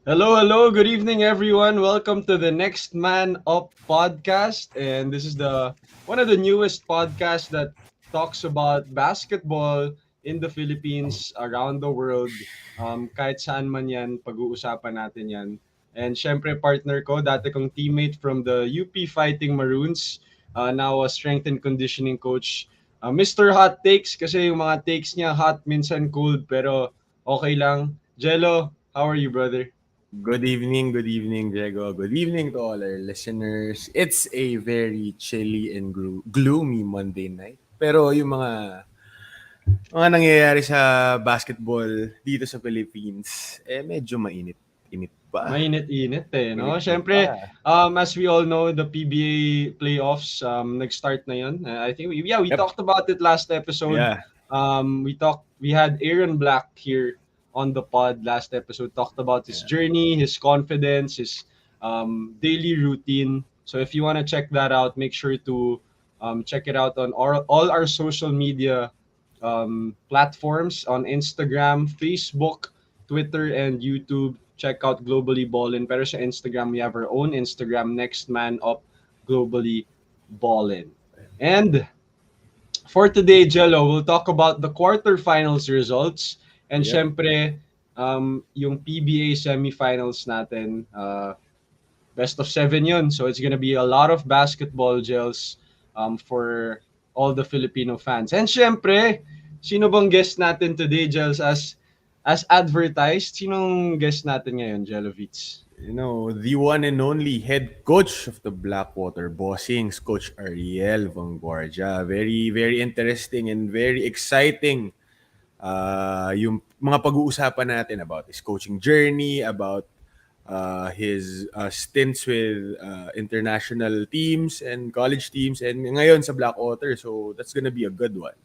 Hello, hello. Good evening, everyone. Welcome to the Next Man Up podcast, and this is the one of the newest podcasts that talks about basketball in the Philippines, around the world. Kahit saan man yan, pag-uusapan natin yan. And syempre, partner ko, dati kong teammate from the UP Fighting Maroons, now a strength and conditioning coach. Mr. Hot Takes, kasi yung mga takes niya hot, minsan cold, pero okay lang. Jello, how are you, brother? Good evening, Diego. Good evening to all our listeners. It's a very chilly and gloomy Monday night. Pero yung mga nangyayari sa basketball dito sa Philippines, medyo mainit-init pa. Mainit-init eh, no? Mainit-init pa. Siyempre, as we all know, the PBA playoffs nag-start na yun. I think we Yep. talked about it last episode. Yeah. We had Aaron Black here on the pod last episode, talked about his Yeah. journey, his confidence, his daily routine. So if you want to check that out, make sure to check it out on all our social media platforms on Instagram, Facebook, Twitter, and YouTube. Check out Globally Ballin. Pero sa Instagram, we have our own Instagram, Next Man Up Globally Ballin. And for today, Jello, we'll talk about the quarterfinals results. And Yep. syempre, yung PBA semifinals natin, best of seven yun. So it's gonna be a lot of basketball gels for all the Filipino fans. And syempre, sino bang guest natin today, Gels, as advertised? Sinong guest natin ngayon, Jelovitz? The one and only head coach of the Blackwater Bossings, Coach Ariel Vanguardia. Very, very interesting and very exciting yung mga pag-uusapan natin about his coaching journey, about his stints with international teams and college teams, and ngayon sa Blackwater. So that's gonna be a good one.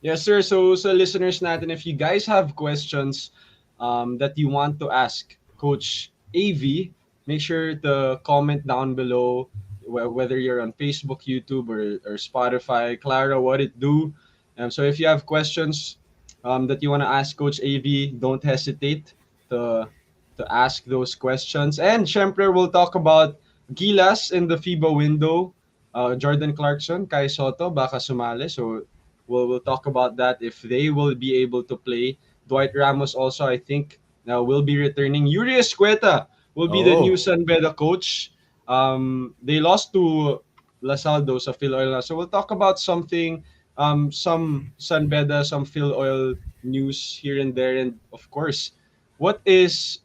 Yes, sir. So sa listeners natin, if you guys have questions that you want to ask Coach AV, make sure to comment down below, whether you're on Facebook, YouTube, or Spotify. Clara, what it do? So if you have questions that you want to ask Coach AV, don't hesitate to to ask those questions. And syempre, we'll talk about Gilas in the FIBA window. Jordan Clarkson, Kai Soto, baka sumali. So we'll talk about that if they will be able to play. Dwight Ramos also, I think, now will be returning. Yuri Escueta will be the new Oh, San Beda coach. They lost to Lasaldo sa Phil Oil. So we'll talk about something, some San Beda, some Phil Oil news here and there. And of course, what is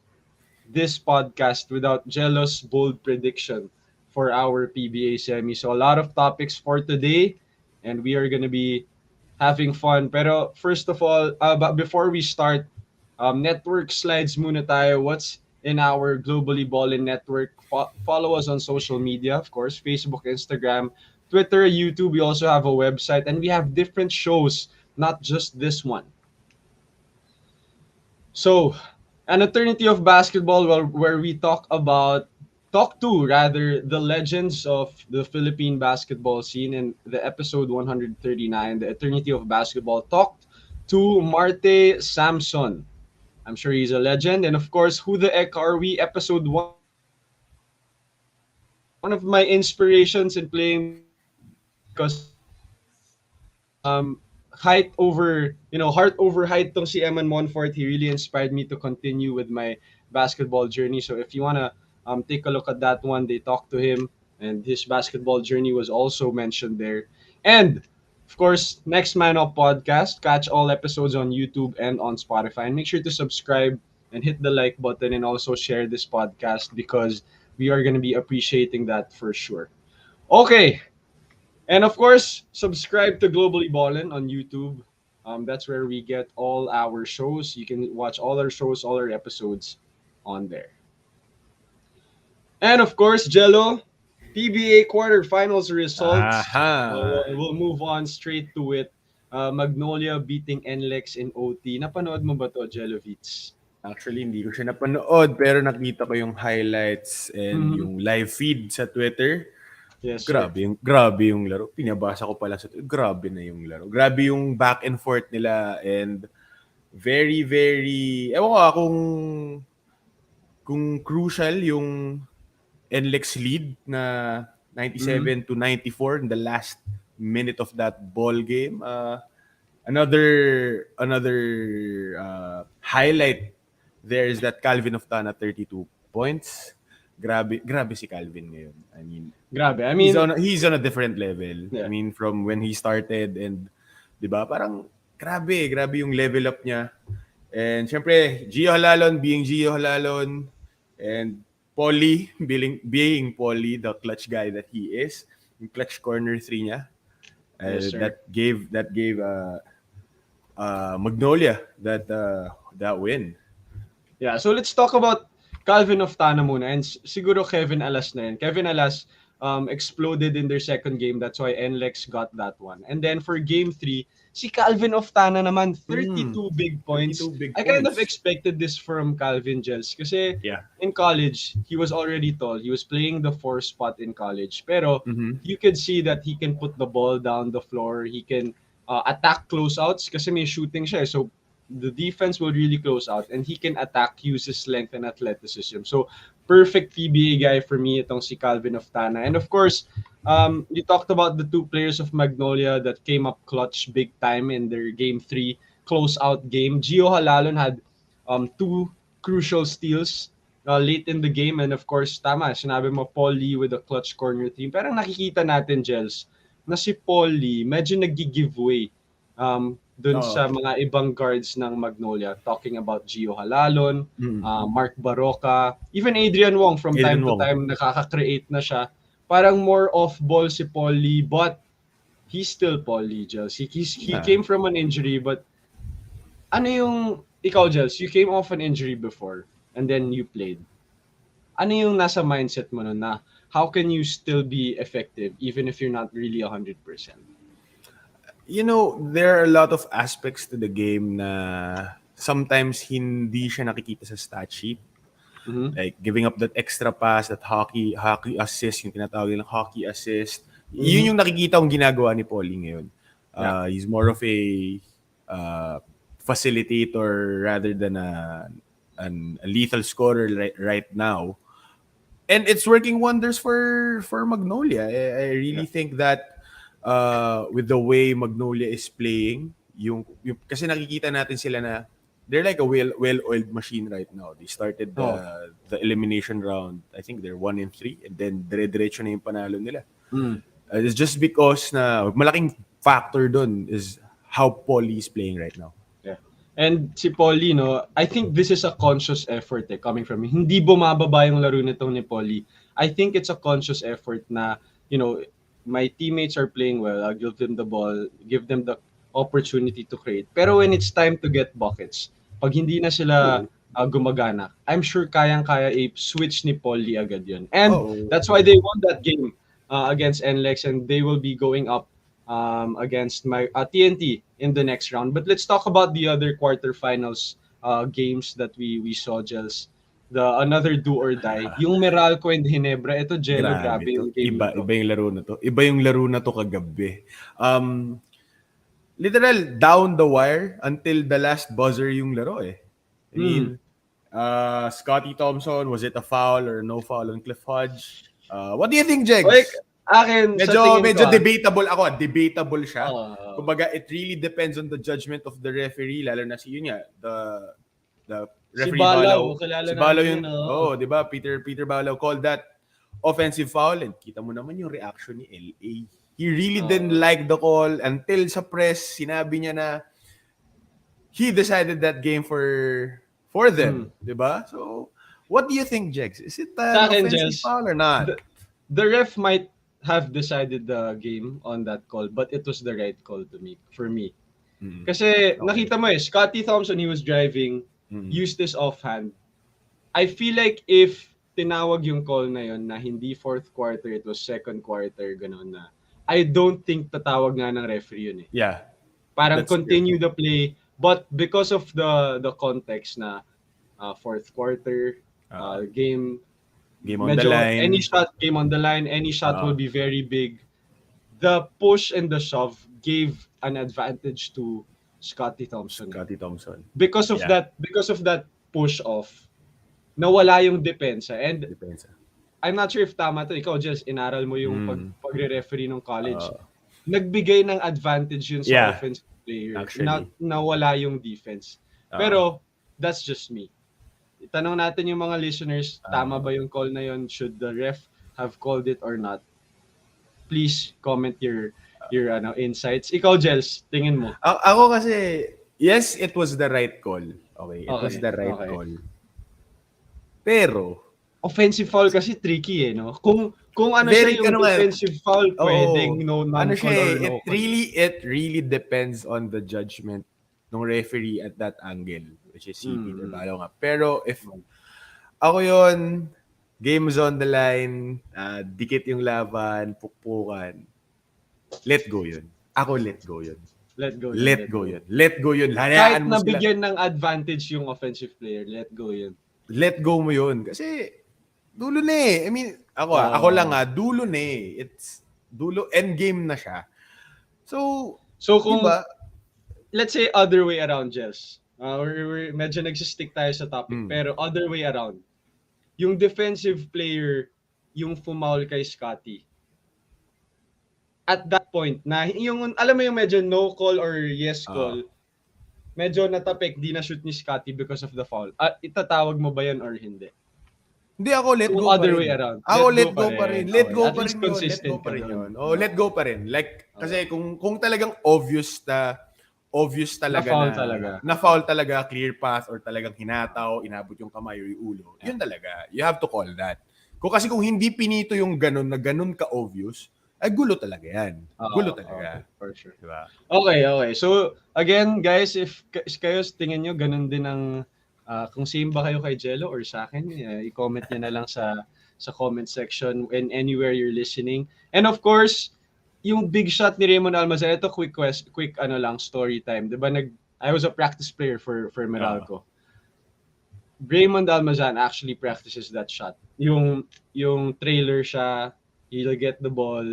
this podcast without Jealous bold prediction for our PBA semi? So a lot of topics for today, and we are going to be having fun. Pero first of all, but before we start, network slides muna tayo. What's in our Globally Ballin network? Follow us on social media, of course, Facebook, Instagram, Twitter, YouTube. We also have a website, and we have different shows, not just this one. So, an eternity of basketball, where we talk to rather the legends of the Philippine basketball scene. In the episode 139, the eternity of basketball, talked to Marte Samson. I'm sure he's a legend. And of course, who the heck are we? Episode 139. One of my inspirations in playing basketball because height over, heart over height tong si Eman Monfort. He really inspired me to continue with my basketball journey. So if you want to take a look at that one, they talked to him, and his basketball journey was also mentioned there. And of course, Next Man Up podcast. Catch all episodes on YouTube and on Spotify. And make sure to subscribe and hit the like button, and also share this podcast because we are going to be appreciating that for sure. Okay, and of course, subscribe to Globally Ballin on YouTube. That's where we get all our shows. You can watch all our shows, all our episodes on there. And of course, Jello, PBA quarterfinals results. aha. We'll move on straight to it. Magnolia beating NLEX in OT. Napanood mo ba to, Jelovitz? Actually, hindi ko siya napanood, pero nakita ko yung highlights and Mhm. yung live feed sa Twitter. Yes, sir. Grabe yung laro. Pinabasa ko pala sa Twitter. Grabe na yung laro. Grabe yung back and forth nila and very, very, ewan ko kung kung crucial yung NLEX lead na Mm. 97-94 in the last minute of that ball game. Another highlight there is that Calvin of Tana 32 points. Grabe si Calvin ngayon. I mean, Grabe. I he's mean, on he's on a different level. I yeah. mean, from when he started and 'di ba? Parang grabe yung level up niya. And syempre, Gio Halalon being Gio Halalon and Polly being Polly, the clutch guy that he is, yung clutch corner three niya. Yes, sir. That gave Magnolia that win. Yeah, so let's talk about Calvin of Tana muna and siguro Kevin Alas na rin. Kevin Alas exploded in their second game. That's why NLEX got that one. And then for game 3, si Calvin of Tana naman, Mm, 32 big points. 32 big I kind of points. expected this from Calvin Gels kasi Yeah. in college, he was already tall. He was playing the 4 spot in college. Pero Mm-hmm. you could see that he can put the ball down the floor. He can attack closeouts kasi may shooting siya. So the defense will really close out and he can attack, use his length and athleticism. So perfect PBA guy for me itong si Calvin of Tana. And of course, you talked about the two players of Magnolia that came up clutch big time in their game 3 close out game. Gio Halalon had two crucial steals late in the game, and of course, tama, sinabi mo Paul Lee with a clutch corner team. Pero nakikita natin, Gels, na si Paul Lee medyo nag-giveaway dun Oo. sa mga ibang guards ng Magnolia, talking about Gio Halalon, Mark Baroka, even Adrian Wong from time Adrian to Wong. time nakaka-create na siya. Parang more off-ball si Paul Lee, but he's still Paul Lee, Gels. He Yeah. came from an injury, but ano yung, ikaw, Gels, you came off an injury before and then you played. Ano yung nasa mindset mo nun na how can you still be effective even if you're not really 100%? You know, there are a lot of aspects to the game na sometimes hindi siya nakikita sa stat sheet. Mm-hmm. Like giving up that extra pass, that hockey assist, yung tinatawag nilang hockey assist. Yun yung nakikita kong ginagawa ni Paulie ngayon. He's more of a facilitator rather than a lethal scorer right now. And it's working wonders for Magnolia. I really think that with the way Magnolia is playing, yung kasi nakikita natin sila na they're like a well-oiled machine right now. They started the elimination round. I think they're 1-3 and then dire-diretso na yung panalo nila. It's just because na malaking factor dun is how Paulie is playing right now. Yeah. And si Paulie, no, I think this is a conscious effort coming from him. Hindi bumababa yung laro nitong ni Paulie. I think it's a conscious effort na, you know, my teammates are playing well, I'll give them the ball, give them the opportunity to create. Pero when it's time to get buckets, pag hindi na sila gumagana, I'm sure kayang-kaya i-switch ni Paulie agad yun. And that's why they won that game against NLEX and they will be going up against my TNT in the next round. But let's talk about the other quarterfinals games that we saw, Gels. Another do or die. Yung Meralco and Ginebra, ito Gelo, grabe yung game Iba, nito. iba yung laro na to. Iba yung laro na to kagabi. Literal, down the wire until the last buzzer yung laro eh. I mean, Scotty Thompson, was it a foul or no foul on Cliff Hodge? What do you think, Jegs? Like, akin, sa tingin Medyo ko, debatable ako. Debatable siya. Kumbaga, it really depends on the judgment of the referee, lalo na si yun nga, the referee si Balaw, si Balaw yung, di ba? Peter Balaw called that offensive foul and kita mo naman yung reaction ni LA. He really didn't like the call until sa press, sinabi niya na he decided that game for them, di ba? So, what do you think, Jegs? Is it an offensive foul or not? The ref might have decided the game on that call, but it was the right call for me. Kasi nakita mo Scotty Thompson, he was driving, used this offhand. I feel like if tinawag yung call na yun na hindi fourth quarter, it was second quarter, gano'n na, I don't think tatawag nga ng referee yun eh. Yeah. Parang continue the play, but because of the context na fourth quarter, game on the line. Any shot, game on the line, any shot will be very big. The push and the shove gave an advantage to Scotty Thompson. Scotty Thompson. Because of that push off, nawala yung depensa. And Depensa. I'm not sure if tama to. Ikaw, just inaral mo yung Mm. pagre-referee ng college. Uh, Nagbigay ng advantage yun sa yeah, offensive player na actually. nawala yung defense. Uh, Pero, that's just me. Itanong natin yung mga listeners, tama uh, ba yung call na yun? Should the ref have called it or not? Please comment your insights. Ikaw, Jels, tingin mo. ako kasi, yes, it was the right call. Okay, it was Okay, the right okay. call. Pero, Offensive foul kasi tricky no. Kung ano siya very, yung ano nga, defensive foul, pwedeng oo, no ano siya non-call or it no call. really depends on the judgment ng referee at that angle, which is si Peter Mm. Balo nga. Pero if ako yon, game is on the line, dikit yung laban, pukpukan, let go yun. Ako let go yun. Let go yun, Let let go go. yun. Let go yun. Kahit Hayaan mo sila. nabigyan ng advantage yung offensive player, let go yun. Let go mo yun. Kasi, dulo na eh. I mean, ako lang dulo na eh. It's, dulo, end game na siya. So di kung, ba? let's say other way around, Jess. We're medyo nagsistick tayo sa topic, pero other way around. Yung defensive player, yung fumaul kay Scotty. At that point, na yung, alam mo yung medyo no call or yes call, medyo natapik, di na shoot ni Scotty because of the foul. Itatawag mo ba yun or hindi? Hindi ako let Kung go pa other rin. way around. Ako let go pa rin. Let Okay. go At pa least rin yun. Let go consistent pa ka rin doon. yun. Oh, let go pa rin. Like kasi kung talagang obvious talaga Na-foul talaga. na foul talaga, clear path or talagang hinataw, inabot yung kamay o yung ulo. Yun talaga. You have to call that. Kung hindi pinito yung ganun na ganun ka obvious, ay gulo talaga yan. Gulo talaga. Okay, for sure. Diba? Okay. So, again, guys, if kayo tingin nyo, ganun din ang, kung same ba kayo kay Jello or sa akin, i-comment nyo na lang sa comment section and anywhere you're listening. And of course, yung big shot ni Raymond Almazan, ito quick story time. Diba, I was a practice player for Meralco. Raymond Almazan actually practices that shot. Yung trailer siya, he'll get the ball,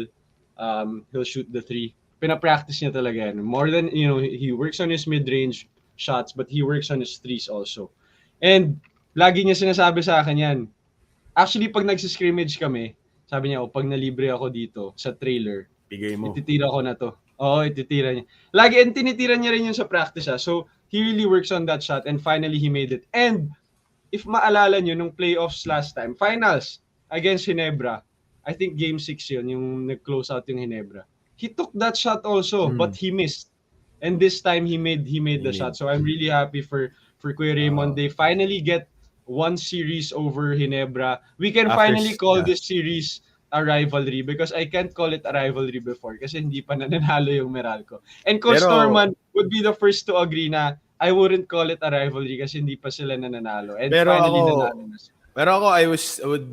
he'll shoot the three. Pina-practice niya talaga yan. More than, he works on his mid-range shots, but he works on his threes also. And lagi niya sinasabi sa akin yan. Actually, pag nagsiscrimmage kami, sabi niya, pag nalibre ako dito sa trailer, Bigay mo. ititira ko na to. Oo, ititira niya. Lagi, and tinitira niya rin yun sa practice. So, he really works on that shot and finally he made it. And if maalala nyo, nung playoffs last time, finals against Ginebra, I think game 6 yun, yung nag-close out yung Ginebra. He took that shot also, but he missed. And this time, he made the shot. So I'm really happy for Kuya Raymond. They finally get one series over Ginebra. We can finally call this series a rivalry because I can't call it a rivalry before kasi hindi pa nananalo yung Meralco. And Coach Norman would be the first to agree na I wouldn't call it a rivalry kasi hindi pa sila nananalo. And finally, nanalo na sila. Pero ako, I would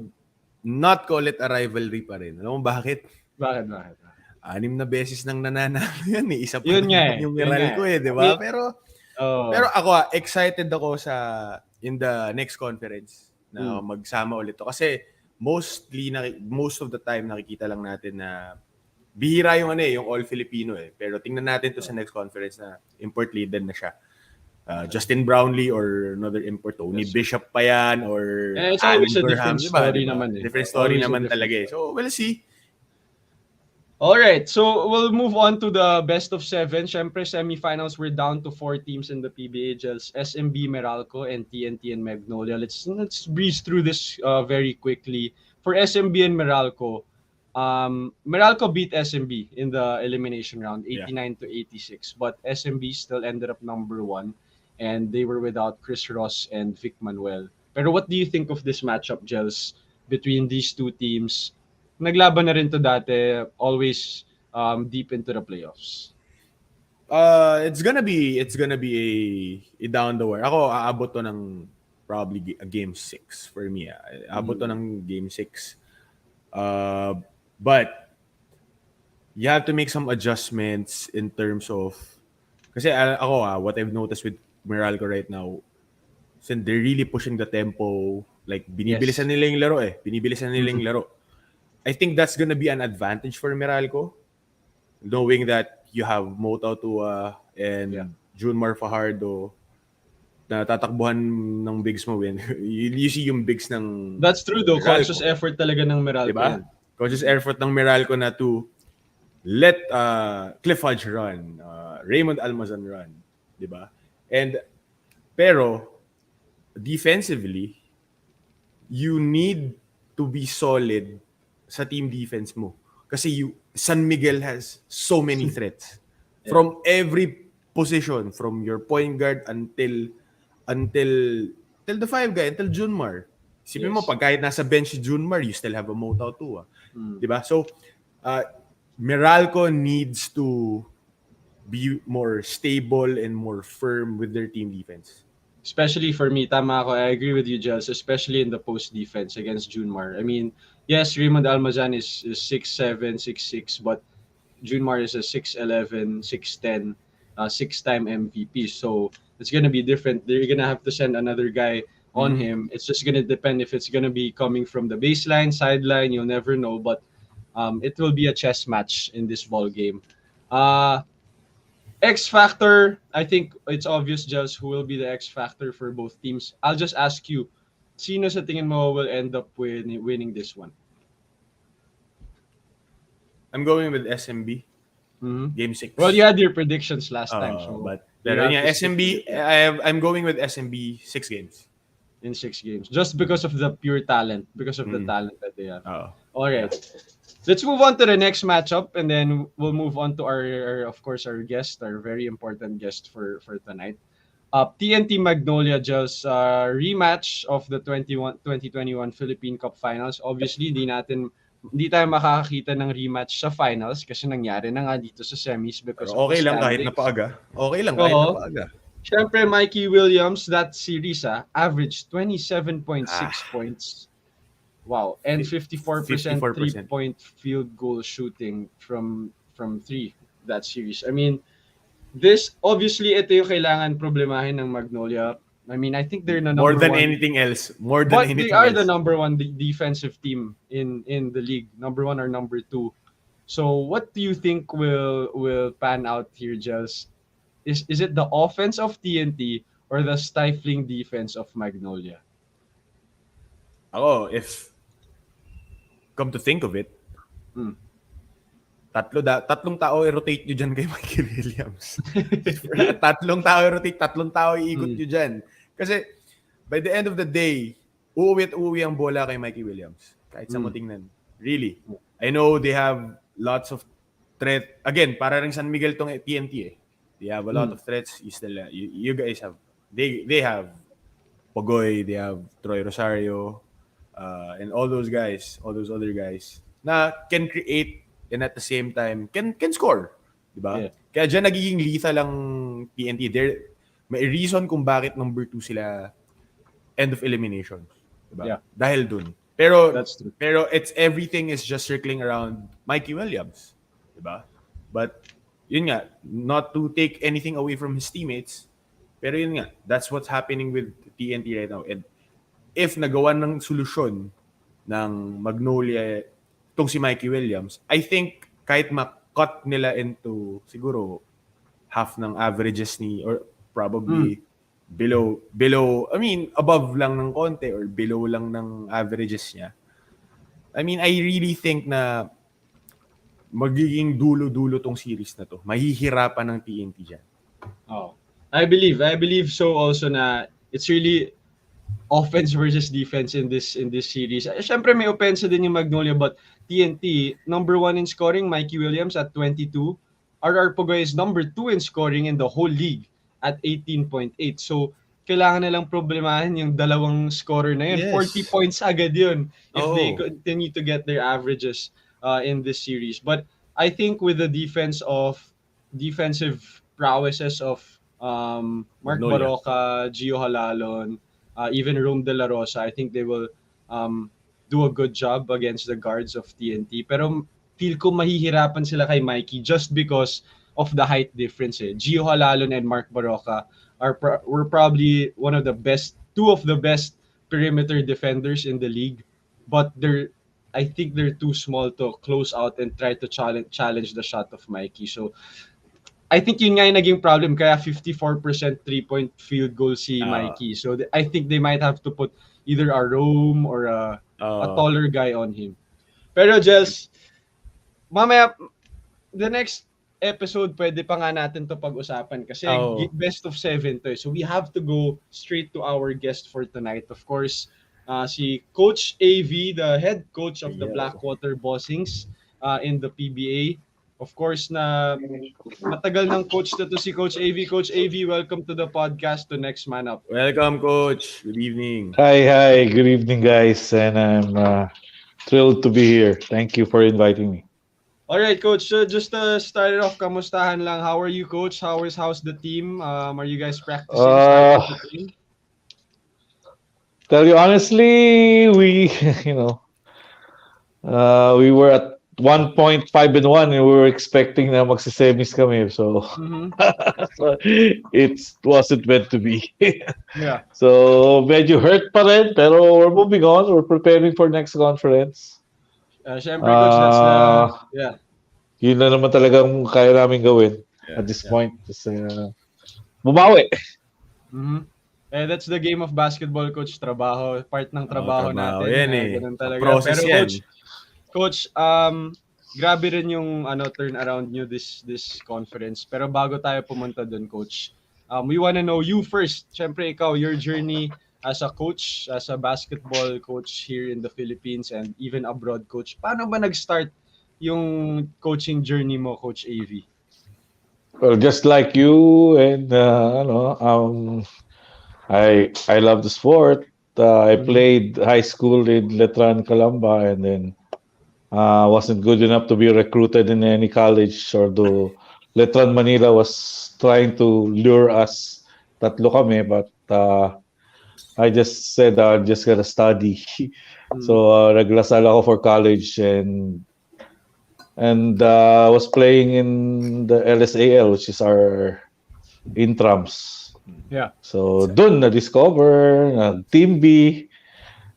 not call it a rivalry pa rin. Alam mo bakit? Bakit? 6 na beses nang nananalo yan eh. Isa pa Yun nga yung Meralco di ba? Pero ako, excited ako in the next conference na magsama ulit to. Kasi most of the time nakikita lang natin na bihira yung yung all Filipino Pero tingnan natin to sa next conference na import laden na siya. Justin Brownlee or another import, Tony Bishop pa yan or it's always a different story diba? naman Different story naman talaga So we'll see. Alright, so we'll move on to the best of 7. Syempre, semifinals, we're down to 4 teams in the PBHLs, SMB, Meralco, and TNT and Magnolia. Let's breeze through this very quickly. For SMB and Meralco, Meralco beat SMB in the elimination round, 89 to 86. But SMB still ended up number 1, and they were without Chris Ross and Vic Manuel. Pero what do you think of this matchup, Gels, between these two teams? Naglaban na rin to dati, always deep into the playoffs. It's gonna be a down the wire. Ako, aabot to ng probably a game 6 for me. Aabot to ng game 6. But you have to make some adjustments in terms of kasi ako what I've noticed with Meralco right now, since they're really pushing the tempo, like binibilisan nila yung laro Binibilisan nila yung laro. I think that's gonna be an advantage for Meralco, knowing that you have Mota Tua and Junmar Fajardo na tatakbuhan ng bigs mo win. You see yung bigs ng That's true though. Conscious Meralco, effort talaga ng 'di Meralco ba? yan. Conscious effort ng Meralco na to let Cliff Hodge run, Raymond Almazan run, 'di ba? And pero defensively, you need to be solid sa team defense mo. Kasi San Miguel has so many threats Yeah. from every position, from your point guard until till the five guy, until Junmar. Isipin mo, Yes. pag kahit nasa bench si Junmar, you still have a moto too. Mm. Diba? So, uh, Meralco needs to be more stable and more firm with their team defense. Especially for me, tama ako. I agree with you, Jels, especially in the post defense against Junmar. I mean, yes, Raymond Almazan is 6'7", 6'6", but Junmar is a 6'11", 6'10", six-time MVP. So it's gonna be different. They're gonna have to send another guy on Mm-hmm. him. It's just gonna depend if it's gonna be coming from the baseline, sideline. You'll never know, but it will be a chess match in this ball game. Uh, X factor. I think it's obvious, just who will be the X factor for both teams. I'll just ask you, sino sa tingin mo will end up winning this one? I'm going with SMB, Mm-hmm. game Well, you 6. had your predictions last time, so But you pero have yeah, to stick with SMB, it. I'm going with SMB 6 games. In 6 games, just because of the pure talent, because of the Mm. talent that they have. Oo. All Yeah. right, let's move on to the next matchup, and then we'll move on to of course, our guest, our very important guest for tonight. TNT Magnolia just rematch of the 2021 Philippine Cup Finals. Obviously, di tayo makakakita ng rematch sa finals kasi nangyari na nga dito sa semis Pero because of the okay lang kahit standings. napaaga. Okay lang kahit Oo. napaaga. Siyempre, Mikey Williams, that series, averaged 27.6 Ah, points. Wow. And 54% 54%. three-point field goal shooting from three that series. I mean, this, obviously, ito yung kailangan problemahin ng Magnolia. I mean, I think they're the More number than one, anything else. More than but they anything are the else. number one defensive team in the league. Number one or number two. So, what do you think will pan out here, Jels? Is it the offense of TNT or the stifling defense of Magnolia? Ako, if come to think of it, Hmm. tatlong tao i-rotate nyo dyan kay Mikey Williams. Tatlong tao i-rotate, tatlong tao iikot Hmm. nyo dyan. Kasi, by the end of the day, uuwi at uuwi ang bola kay Mikey Williams. Kahit sa mo Hmm. tingnan. Really. I know they have lots of threat. Again, para rin San Miguel tong TNT eh. They have a lot Hmm. of threats. You guys have, they have Pogoy, they have Troy Rosario, and all those guys, all those other guys na can create and at the same time can score, 'di ba? Yeah. Kaya diyan nagiging lethal ang TNT. There may reason kung bakit number 2 sila end of elimination, 'di ba? Yeah. Dahil dun. Pero That's true. pero it's everything is just circling around Mikey Williams, 'di ba? But yun nga, not to take anything away from his teammates, pero yun nga, that's what's happening with TNT right now. And if nagawa ng solusyon ng Magnolia itong si Mikey Williams, I think kahit ma-cut nila into siguro half ng averages ni or Hmm. probably I mean above lang ng konti or below lang ng averages niya. I mean I really think na magiging dulo-dulo tong series na to. Mahihirapan ng TNT dyan. Oh. I believe so also na it's really offense versus defense in this series. Syempre may opensa din yung Magnolia, but TNT number one in scoring, Mikey Williams at 22. RR Pogoy is number 2 in scoring in the whole league at 18.8. So kailangan nilang problemahin yung dalawang scorer na yun. 40 Yes. points agad yun if they Oh, continue to get their averages in this series. But I think with the defensive prowesses of Mark Magnolia. Baroka, Gio Halalon, even Rome De La Rosa, I think they will um, do a good job against the guards of TNT. Pero feel ko mahihirapan sila kay Mikey just because of the height difference. Gio Halalon and Mark Baroka were probably two of the best perimeter defenders in the league, but I think they're too small to close out and try to challenge the shot of Mikey. So I think yun nga yung naging problem kaya 54% three-point field goal si Oo. Mikey. So I think they might have to put either a Rome or a Oo. taller guy on him. Pero Jels, mamaya the next episode pwede pa nga natin to pag-usapan kasi Oo. best of 7 to eh. So we have to go straight to our guest for tonight. Of course, si Coach AV, the head coach of the Yo. Blackwater Bossings in the PBA. Of course na matagal ng coach na to si Coach AV. Coach AV, welcome to the podcast to Next Man Up. Welcome, Coach. Good evening. Hi. Good evening, guys. And I'm thrilled to be here. Thank you for inviting me. All right, Coach. So just to start it off, kamustahan lang? How are you, Coach? How's the team? Are you guys practicing, starting Uh, to train? tell you honestly, we, you know, we were at 1.5-1 and we were expecting na magsisemis kami. So, Mm-hmm. so it wasn't meant to be. Yeah. So, medyo hurt pa rin, pero we're moving on. We're preparing for next conference. Syempre, Coach, that's the, Uh, yeah. Yun na naman talagang kaya namin gawin Yeah. at this Yeah. point. Just, bumawi. Mm-hmm. That's the game of basketball, Coach. Trabaho. Part ng trabaho Trabaho natin. yan eh. Ganun talaga. Process Pero, yan. Coach, grabe rin yung turnaround nyo this conference. Pero bago tayo pumunta dun, Coach, we wanna know you first. Syempre, ikaw, your journey as a coach, as a basketball coach here in the Philippines and even abroad, Coach. Paano ba nag-start yung coaching journey mo, Coach AV? Well, just like you and I love the sport. I Mm-hmm. played high school in Letran, Calamba, and then wasn't good enough to be recruited in any college. Although Letran Manila was trying to lure us, tatlo kami, but I just said I'm just gonna study. So naglasal ako for college and was playing in the LSAL, which is our intrams. Yeah. So dun na-discover, Team B,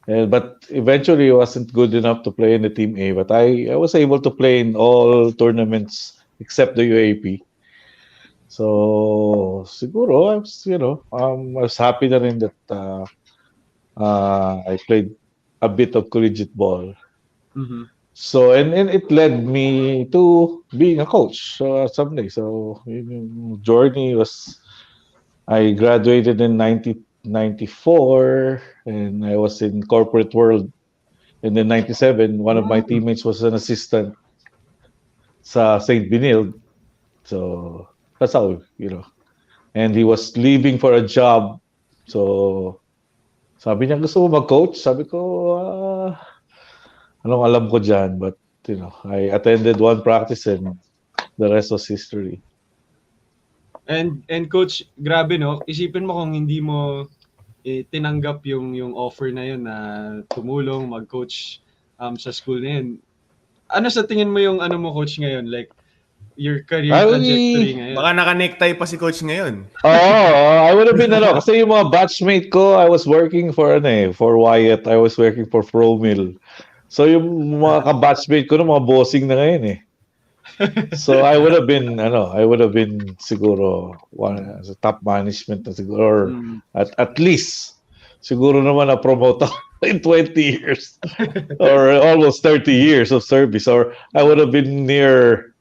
but eventually wasn't good enough to play in the Team A. But I was able to play in all tournaments except the UAP. So siguro I was happy na rin that I played a bit of collegiate ball. Mm-hmm. So and it led me to being a coach someday. So yung journey was I graduated in 1994 and I was in corporate world. And then 97, one of my teammates was an assistant sa St. Benilde. So that's how, And he was leaving for a job. So sabi niya, gusto mo mag-coach? Sabi ko, anong alam ko dyan? But, I attended one practice and the rest was history. And coach, grabe no. Isipin mo kung hindi mo tinanggap yung offer na yun na tumulong mag-coach sa school na yun. Ano sa tingin mo yung mo coach ngayon? Like your career trajectory ngayon? Baka naka-necktie pa si Coach ngayon. I would have been kasi yung mga batchmate ko, I was working for Wyatt, I was working for Promil. So yung mga ka-batchmate ko mga bossing na ngayon eh. So I would have been siguro sa top management na siguro or at least siguro naman na promote in 20 years or almost 30 years of service, or I would have been near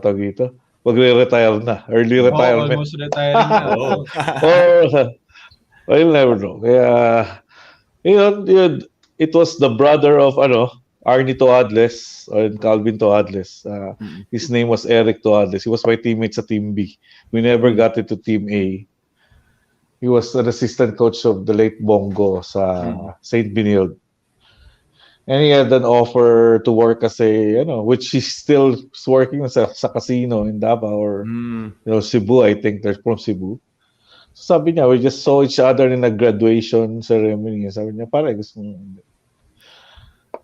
tawag dito, magre-retire na, early retirement. Almost retiring na. Or you'll never know. Kaya it was the brother of Arnie Toadles and Calvin Toadles. His name was Eric Toadles. He was my teammate sa Team B. We never got into Team A. He was an assistant coach of the late Bongo sa St. Benilde. And he had an offer to work as which he's still working sa casino in Davao or Cebu, I think. They're from Cebu. So sabi niya, we just saw each other in a graduation ceremony. Sabi niya, pare, gusto mo.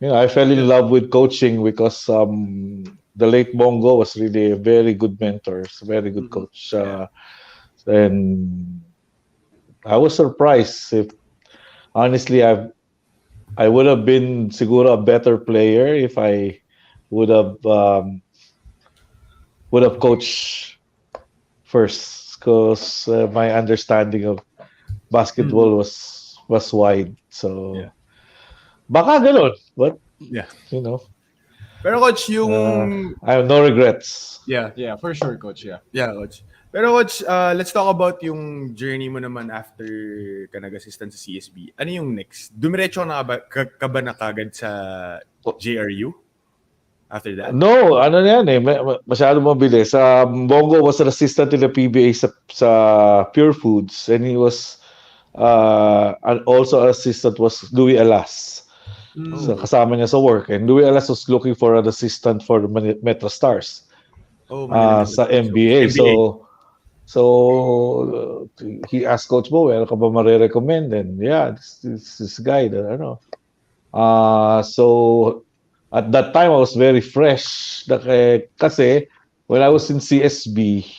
I fell in love with coaching because the late Bongo was really a very good mentor, a very good coach. And I was surprised if, honestly, I would have been siguro a better player if I would have would have coached first because my understanding of basketball was wide. So Yeah. baka ganun. But Yeah. you know, Pero coach, yung I have no regrets. yeah, Yeah, for sure, coach. Yeah. yeah, coach. Pero coach, let's talk about yung journey mo naman after ka nag-assistant sa CSB. Ano yung next? Dumiretso ka ba na kagad sa JRU after that? No, ano na yan eh, masyado mabilis. Bongo was an assistant in the PBA sa Pure Foods, and he was and also assistant was Louis Alas. So Oh. kasama niya sa work, and Louis Alas was looking for an assistant for Metro Stars Oh, Manila sa Metro. NBA. NBA. So he asked Coach Bo, well, ka ba marirecommend? And yeah, this guy that ano. So at that time I was very fresh kasi when I was in CSB,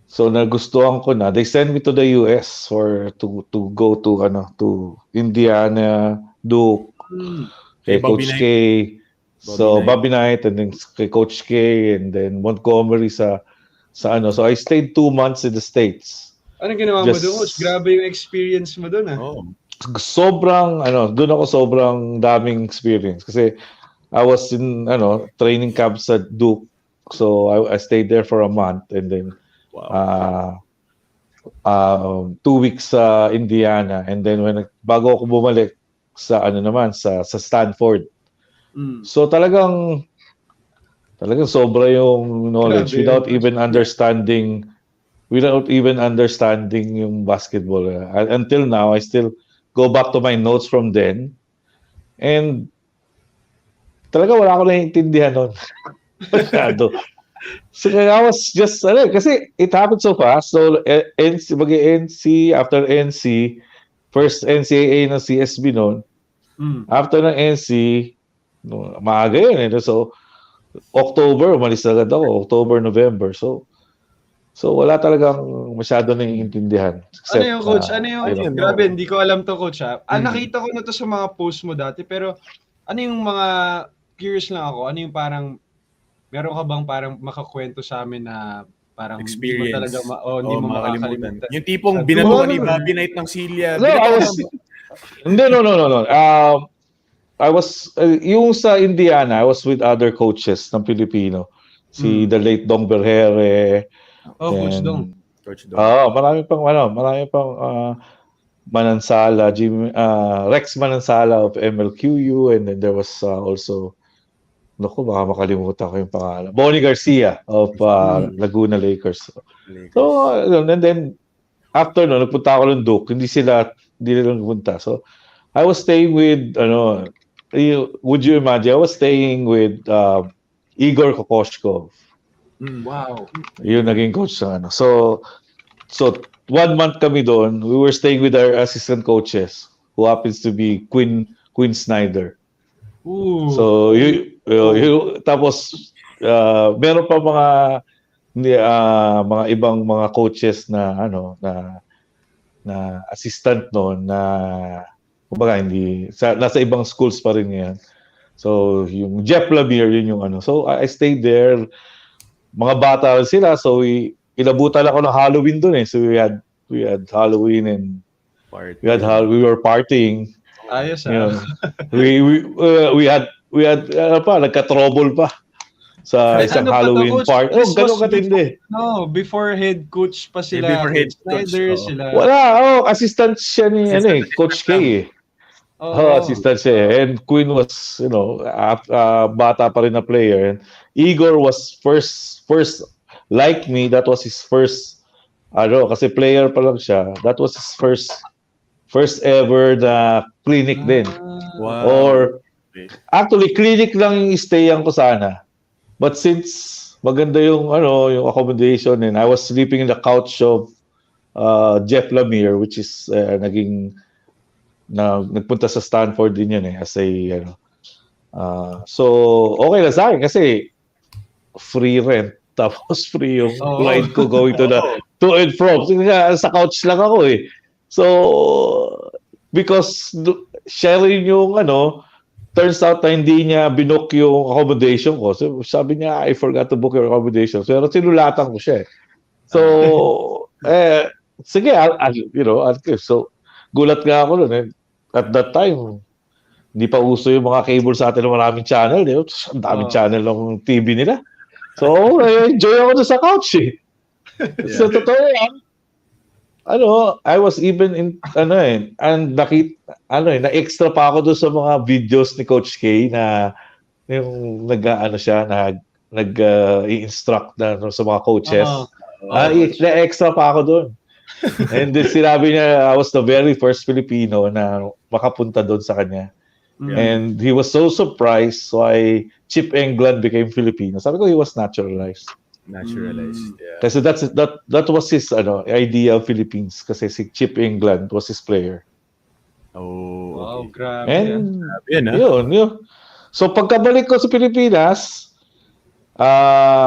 so nagustuhan ko na. They sent me to the US to go to Indiana, Duke, Kay kay Bobby Coach Knight. K. So Knight. Bobby Knight, and then kay Coach K, and then Montgomery sa ano. So I stayed 2 months in the States. Anong ginawa mo doon, coach? Grabe yung experience mo doon, ah. Oh. Doon ako sobrang daming experience kasi I was in training camp sa Duke. So I stayed there for a month, and then Wow. 2 weeks sa Indiana, and then bago ako bumalik sa sa Stanford. So talagang sobra yung knowledge Grabe without even understanding yung basketball. Until now, I still go back to my notes from then, and talaga wala ako naiintindihan nun. Masyado. So I was just, kasi it happened so fast. So NC, after NC, first NCAA ng CSB noon. After ng NC, maaga yun eh. So October, umalis agad ako. October, November. So wala talagang masyado naiintindihan. Ano yung coach? Ano yung, grabe, no. hindi ko alam to, coach, ha? Nakita ko na to sa mga post mo dati, pero ano yung mga, curious lang ako, ano yung parang, meron ka bang parang makakwento sa amin na parang experience. Hindi mo talaga hindi mo makakalimutan. Yung tipong binubuo ni Bobby Knight ng Silya. No, no. I was yung sa Indiana, I was with other coaches ng Pilipino. Si the late Dong Berhere. Coach Dong. Marami pang Manansala, Rex Manansala of MLQU, and then there was also baka makalimutan ko yung pangalan. Bonnie Garcia of Laguna Lakers. So, and then after nagpunta ako ng Duke, hindi nila nagpunta. So, I was staying with would you imagine? I was staying with Igor Kokoshkov. Wow. Yun naging coach sa ano. So 1 month kami doon. We were staying with our assistant coaches, who happens to be Quinn Snyder. Ooh. So tapos meron pa mga ibang mga coaches na na assistant noon na kumbaga nasa ibang schools pa rin yan. So yung Jeff Lamir, yun yung ano. So I stayed there. Mga bata sila, so inabutan ako ng Halloween doon eh. So we had Halloween, and we were partying. Ayos We had nagka-trouble pa sa isang Halloween party. Ganun katindi. No, before head coach pa sila. Before head coach. Sila. Wala, assistant siya ni Coach K eh. Assistant siya. And Quinn was, bata pa rin na player. And Igor was first, like me, that was his first, kasi player pa lang siya. That was his first ever na clinic din. Wow. Or, actually, clinic lang yung stayan ko sana. But since maganda yung accommodation, and I was sleeping in the couch of Jeff Lemire, which is nagpunta sa Stanford din yun as a so okay na sa akin kasi free rent, tapos free yung ride ko going to and from. Sa couch lang ako eh. So because siya rin yung turns out na hindi niya binook yung accommodation ko. So, sabi niya, I forgot to book your accommodation. Pero sinulatan ko siya eh. So, sige, so, gulat nga ako nun eh. At that time, hindi pa uso yung mga cable sa atin ng maraming channel. Eh. Ang daming channel ng TV nila. So, enjoy ako doon sa couch eh. So, totoo yan. I was even in, and na-extra pa ako doon sa mga videos ni Coach K na yung i-instruct na sa mga coaches. Na-extra pa ako doon. And then sinabi niya, I was the very first Filipino na makapunta doon sa kanya. And he was so surprised why Chip England became Filipino. Sabi ko, he was naturalized. Yeah. Kasi that was his idea of Philippines. Kasi si Chip England was his player. Oh, Wow, okay. grabe. And Yun. yun. So pagkabalik ko sa Pilipinas,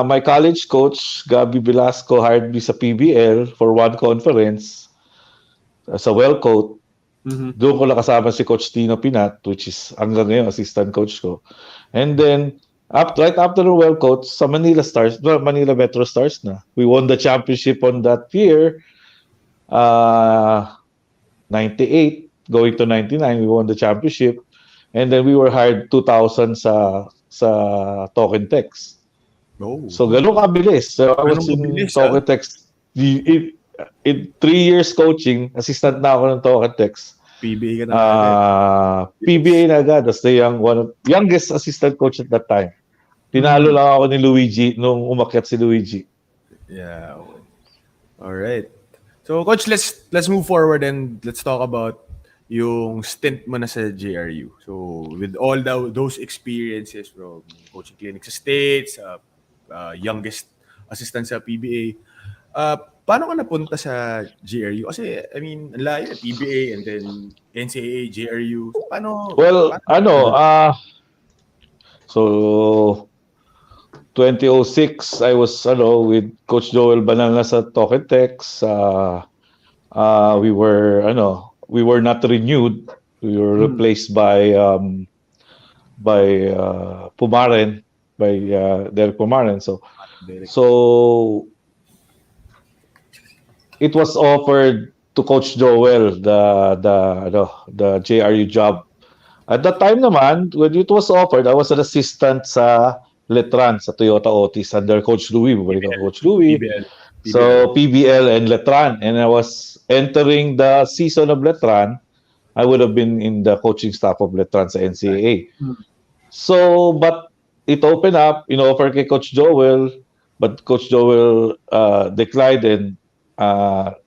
my college coach, Gabby Velasco, hired me sa PBL for one conference as a well coach. Doon ko nakasama si Coach Tino Pinat, which is hanggang ngayon assistant coach ko. And then, right after the well coach, sa Manila Metro Stars na. We won the championship on that year. 98, going to 99, we won the championship. And then we were hired 2000 sa Token Tex. So, ganun kabilis. So, I was in Token Tex. In 3 years coaching, assistant na ako ng Token Tex. PBA ka na agad. PBA na agad. That's the youngest assistant coach at that time. Tinalo lang ako ni Luigi nung umakyat si Luigi. Yeah. All right. So, Coach, let's move forward and let's talk about yung stint mo na sa JRU. So, with all those experiences from coaching clinic sa States, youngest assistant sa PBA, paano ka napunta sa JRU? Kasi, I mean, ang layo, PBA and then NCAA, JRU. So, paano? Well, so 2006, I was with Coach Joel Banal na sa Token Tex. We were not renewed. We were replaced by Pumaren, by Derek Pumaren. So it was offered to Coach Joel the JRU job. At that time naman, when it was offered, I was an assistant sa Letran, sa Toyota Otis under Coach Louie. Coach Louie. PBL. So PBL and Letran. And I was entering the season of Letran. I would have been in the coaching staff of Letran sa NCAA. So, but it opened up, offer kay Coach Joel, but Coach Joel declined and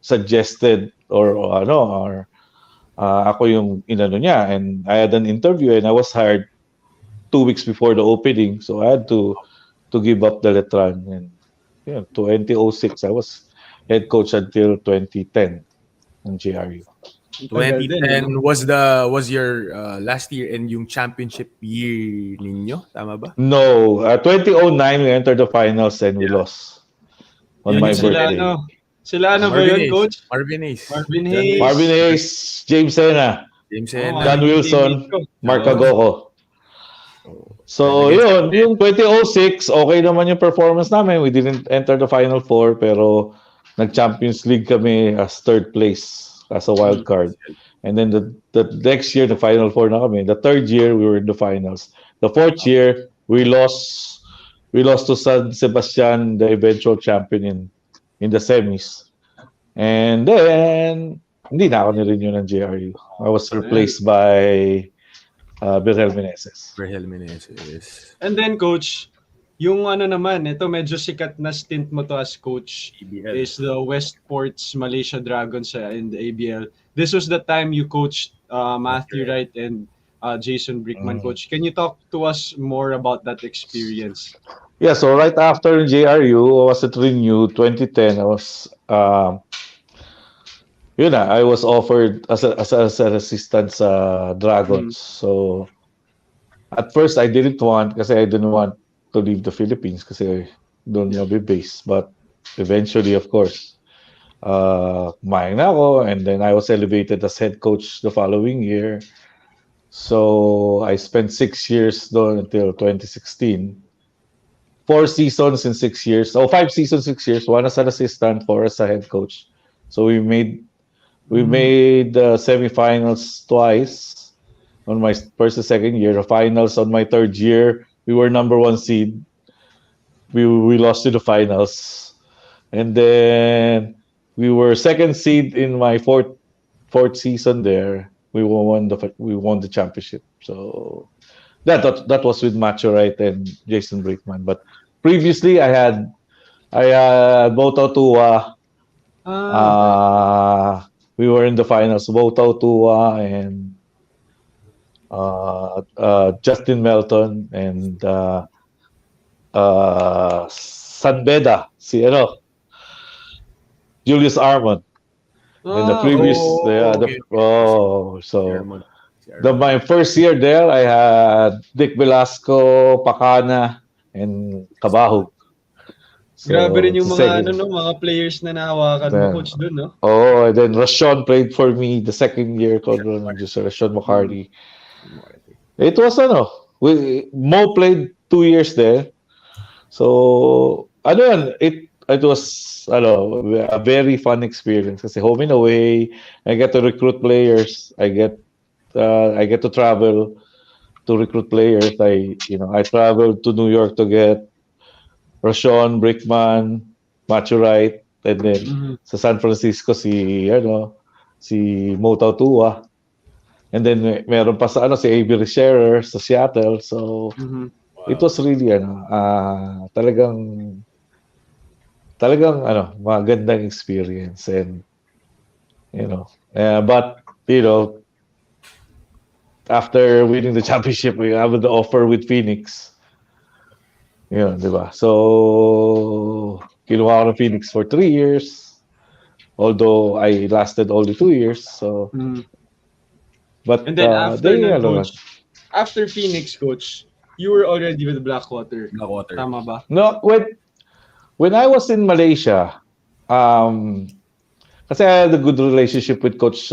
suggested ako yung inano niya, and I had an interview and I was hired 2 weeks before the opening, so I had to give up the Letran. And 2006 I was head coach until 2010 in JRU. 2010 was your last year and yung championship year ninyo, tama ba? No, 2009 we entered the finals and we lost on my birthday. Sila ba yun, Coach? Marvin Hayes, James Sena, Dan Wilson, Mark Agoko. So yun, yung 2006, okay naman yung performance namin. We didn't enter the Final Four, pero nag-Champions League kami as third place as a wild card. And then the next year, the Final Four na kami. The third year, we were in the finals. The fourth year, we lost to San Sebastian, the eventual champion in the semis. And then, hindi na ako nirenew ng JRU. I was replaced by Beermen. And then, Coach, yung naman, ito medyo sikat na stint mo to as coach ABL. is the Westports Malaysia Dragons in the ABL. This was the time you coached Matthew Wright and Jason Brickman, Coach. Can you talk to us more about that experience? Yeah, so right after JRU, I was at Renew 2010. I was I was offered as an assistant sa Dragons. So at first I didn't want to leave the Philippines kasi doon na be-base. But eventually, of course, kumain na ako, and then I was elevated as head coach the following year. So I spent 6 years doon until 2016. 4 seasons in 6 years. Oh, 5 seasons, 6 years. One as an assistant, four as a head coach. So we made the semifinals twice on my first and second year. The finals on my third year. We were number one seed. We lost to the finals, and then we were second seed in my fourth season there. We won the championship. So that was with Macho Wright and Jason Brickman. But previously, I had Boto Tua. Okay. We were in the finals. Boto Tua and Justin Melton and Sanbeda, Julius Armand. In the Okay. previous, Oh, okay, okay. Si so Armand. Si Armand. my first year there, I had Dick Velasco, Pacana, and Cabajo. Grabe So rin it's yung the mga ano second. 'no, mga players na nahawakan mo Then, coach dun 'no? oh, and then Rashawn played for me the second year called just Rashawn Mm. McCarty. It was Mo played 2 years there. So it was a very fun experience kasi home and away. I get to recruit players. I get to travel to recruit players. I traveled to New York to get Rashawn Brickman, Macho Wright, and then Mhm. sa San Francisco si Mo Tua. And then meron pa sa si Avery Scherer sa Seattle. So Mhm. it Wow. was really talagang magandang experience and but you know after winning the championship we have the offer with Phoenix. Yun, di ba? So, kinuha ko ng Phoenix for 3 years. Although I lasted only 2 years. So, Mhm. but And then after they, nun coach, after Phoenix coach, you were already with Blackwater, Blackwater. tama ba? no, when I was in Malaysia, um, kasi I had a good relationship with Coach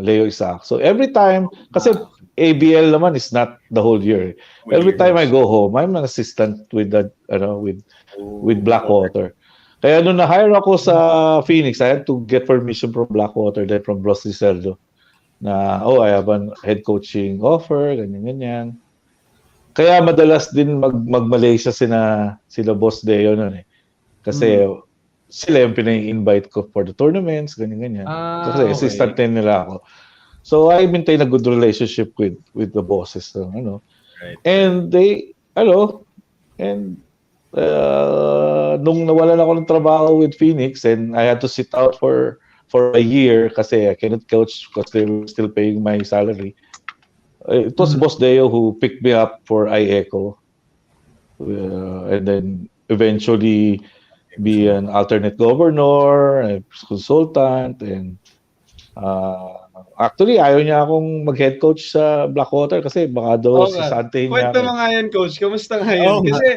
Leo Isaac. So every time, kasi Okay. ABL naman is not the whole year. Whole Every year. time I Yes. go home, I'm an assistant with with Oh, Blackwater. Blackwater. Kaya nung na-hire ako sa Phoenix, I had to get permission from Blackwater, then from Bros Rizeldo, na, I have an head coaching offer, ganyan-ganyan. Kaya madalas din mag-Malaysia sila Boss Deo nun eh. Kasi Mhm. sila yung pinai-invite ko for the tournaments, ganyan-ganyan. Kasi assistant Okay. din nila ako. So I maintain a good relationship with the bosses. Right, right. And and nung nawalan ako ng trabaho with Phoenix and I had to sit out for a year kasi I cannot coach because they were still paying my salary. It was Mhm. Boss Deo who picked me up for iEcho, and then eventually be an alternate governor, a consultant, and actually ayaw niya akong mag-head coach sa Blackwater kasi baka daw Oo nga. sasantahin niya Kuwento ako mo eh. nga yan coach, kamusta nga Oo yun? nga. Kasi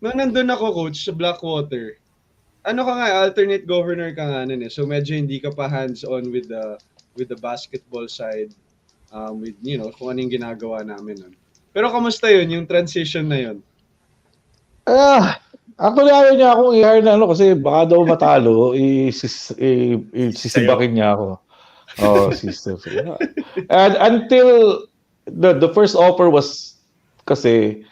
nung nandun ako coach sa Blackwater, ano ka nga, alternate governor ka nga nun eh. So medyo hindi ka pa hands-on with the basketball side, with kung anong ginagawa namin nun. Pero kamusta yun, yung transition na yun? Actually ayaw niya akong i-hire na kasi baka daw matalo, Sa'yo. sisibakin niya ako. Oh, sister. And until the first offer was kasi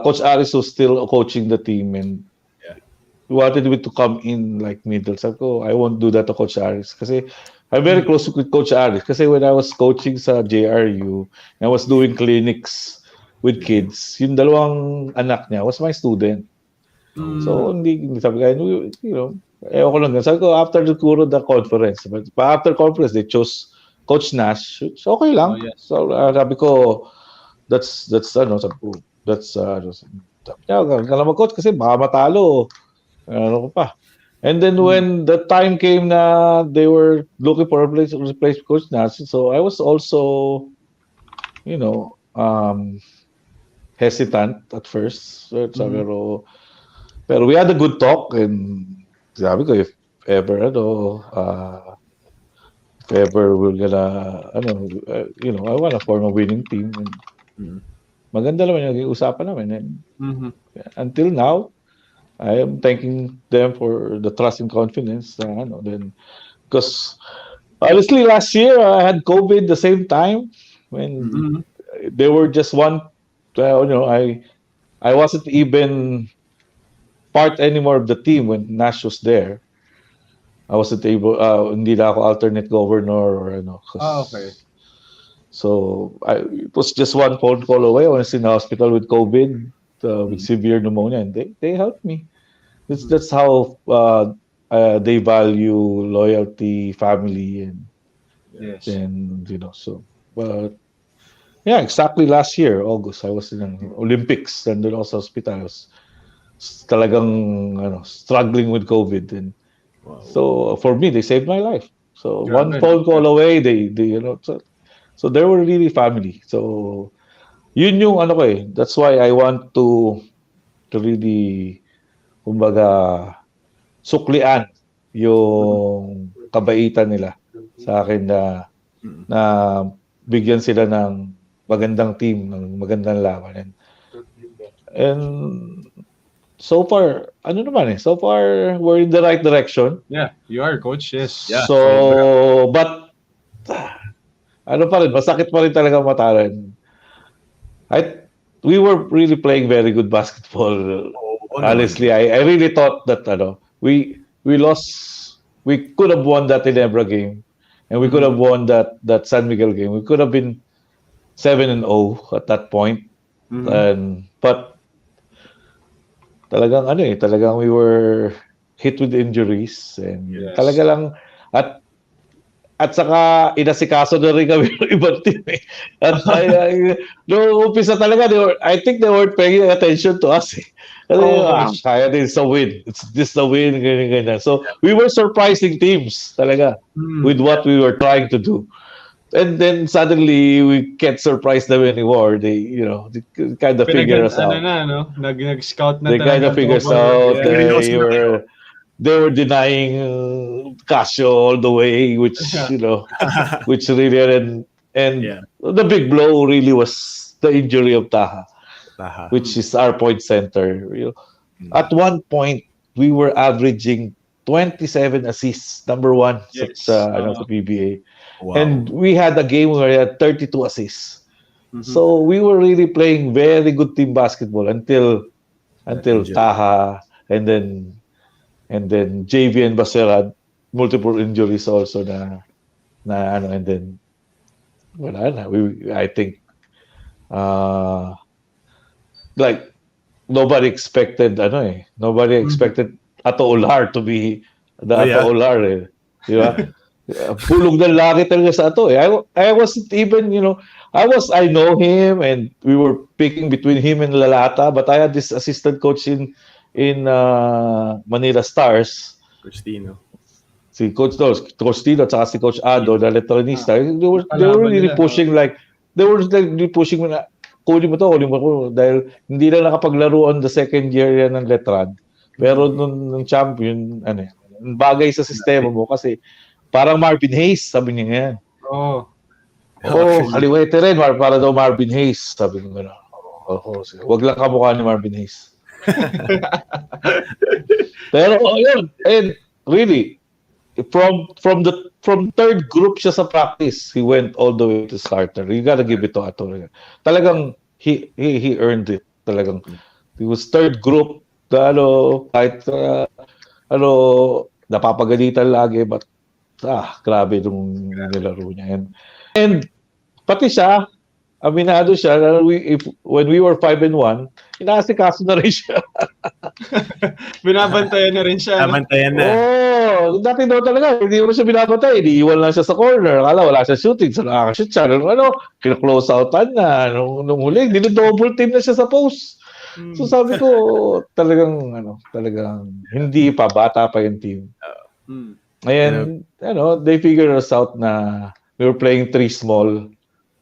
Coach Aris was still coaching the team and Yeah. he wanted me to come in like middle. Sabi ko, I won't do that to Coach Aris kasi I'm very Mm. close with Coach Aris kasi when I was coaching sa JRU, I was doing clinics with kids. Yung dalawang anak niya was my student. So, Mm. hindi sabi ko, ewan ko lang. Sabi ko, after the conference, but after conference, they chose Coach Nash. So, okay Oh, lang. yes. So, sabi ko, sabi ko, sabi niya, huwag ka lang mag-coach kasi baka matalo. Ano ko pa. And then Mm. when the time came na they were looking for a place to replace Coach Nash, so I was also, you know, hesitant at first. So, Mhm. pero we had a good talk and sabi ko if ever if ever we're gonna, I wanna form a winning team. And maganda naman yung naging usapan namin. And Mhm. until now, I am thanking them for the trust and confidence. Then, because honestly, last year I had COVID the same time when Mhm. they were just one. I wasn't even part anymore of the team when Nash was there. I wasn't able. Hindi na ako alternate governor or Okay. because it was just one phone call away. I was in the hospital with COVID, with severe pneumonia, and they helped me. Mhm. That's how they value loyalty, family, Yes. and. But yeah, exactly last year, August, I was in an Olympics, nandun ako sa hospital. I was talagang struggling with COVID, and Wow. so for me, they saved my life. So one Grabe, no? phone call away, so they were really family. So yun yung ano ko eh. That's why I want to really, kumbaga, suklian yung kabaitan nila sa akin na bigyan sila ng magandang team, ng magandang laban. And so far, so far we're in the right direction. Yeah, you are, coach. Yes. Yeah, sobra. But pa rin, masakit pa rin talaga mataran. I we were really playing very good basketball. Oo naman. Honestly, I really thought that we lost. We could have won that Ginebra game, and we could Mhm. have won that San Miguel game. We could have been 7-0 at that point. Mhm. But talagang we were hit with injuries, and Yes. talaga lang at at saka inasikaso na rin kami ng ibang team eh. At noong umpisa talaga, I think they weren't paying attention to us eh. Kasi, Oh, coach. kaya din sa win. It's this the win, ganyan. So, we were surprising teams talaga Mm. with what we were trying to do. And then suddenly, we can't surprise them anymore. They kind of figure us Ano out. na, no? Nag-scout na They kind talaga of figure us double. out. Yeah. Seryoso na kayo. They were denying Casio all the way, Yeah. which really and Yeah. the big blow really was the injury of Taha, Taha. which is our point center. At one point, we were averaging 27 assists, number one Yes. sa PBA, Wow. and we had a game where we had 32 assists. Mhm. So we were really playing very good team basketball That until injury. Taha, and then JV and Basel had multiple injuries also and then wala na. I think uh like nobody Mhm. expected Ato Olar to be the Oh Ato yeah. Olar eh. Di ba? Hulog ng langit talaga sa Ato eh. I wasn't even, I know him, and we were picking between him and Lalata, but I had this assistant coach in Manila Stars, Cristino. si Coach Tino at saka si Coach Ado na Ah, letronista. They were nakalaban really nila. pushing, like they were really pushing mo na kunin mo ko dahil hindi na nakapaglaro on the second year yan ng Letran. Pero nung champion, bagay sa sistema mo kasi parang Marvin Hayes, sabi niya ngayon. Oh. Actually. Kaliwete rin, para daw Marvin Hayes, sabi niya gano'n. Sige. Wag lang kamukha ni Marvin Hayes. Pero yun, and really, from third group siya sa practice, he went all the way to starter. You gotta give it to Ato. Talagang he earned it. Talagang he was third group na kahit napapagalitan lagi, but grabe nung nilaro niya. And pati siya, aminado siya na when we were 5-1, inaasikaso na rin siya. Binabantayan na rin siya, no? Nabantayan na. Dati daw talaga, hindi mo siya binabatay. Iniiwan lang siya sa corner. Akala wala siya shooting. So nakakashoot siya. Kina-close outan na. Nung huli, double team na siya sa post. So sabi ko, talagang hindi pa, bata pa yung team. Mm. And, they figured us out na we were playing 3 small.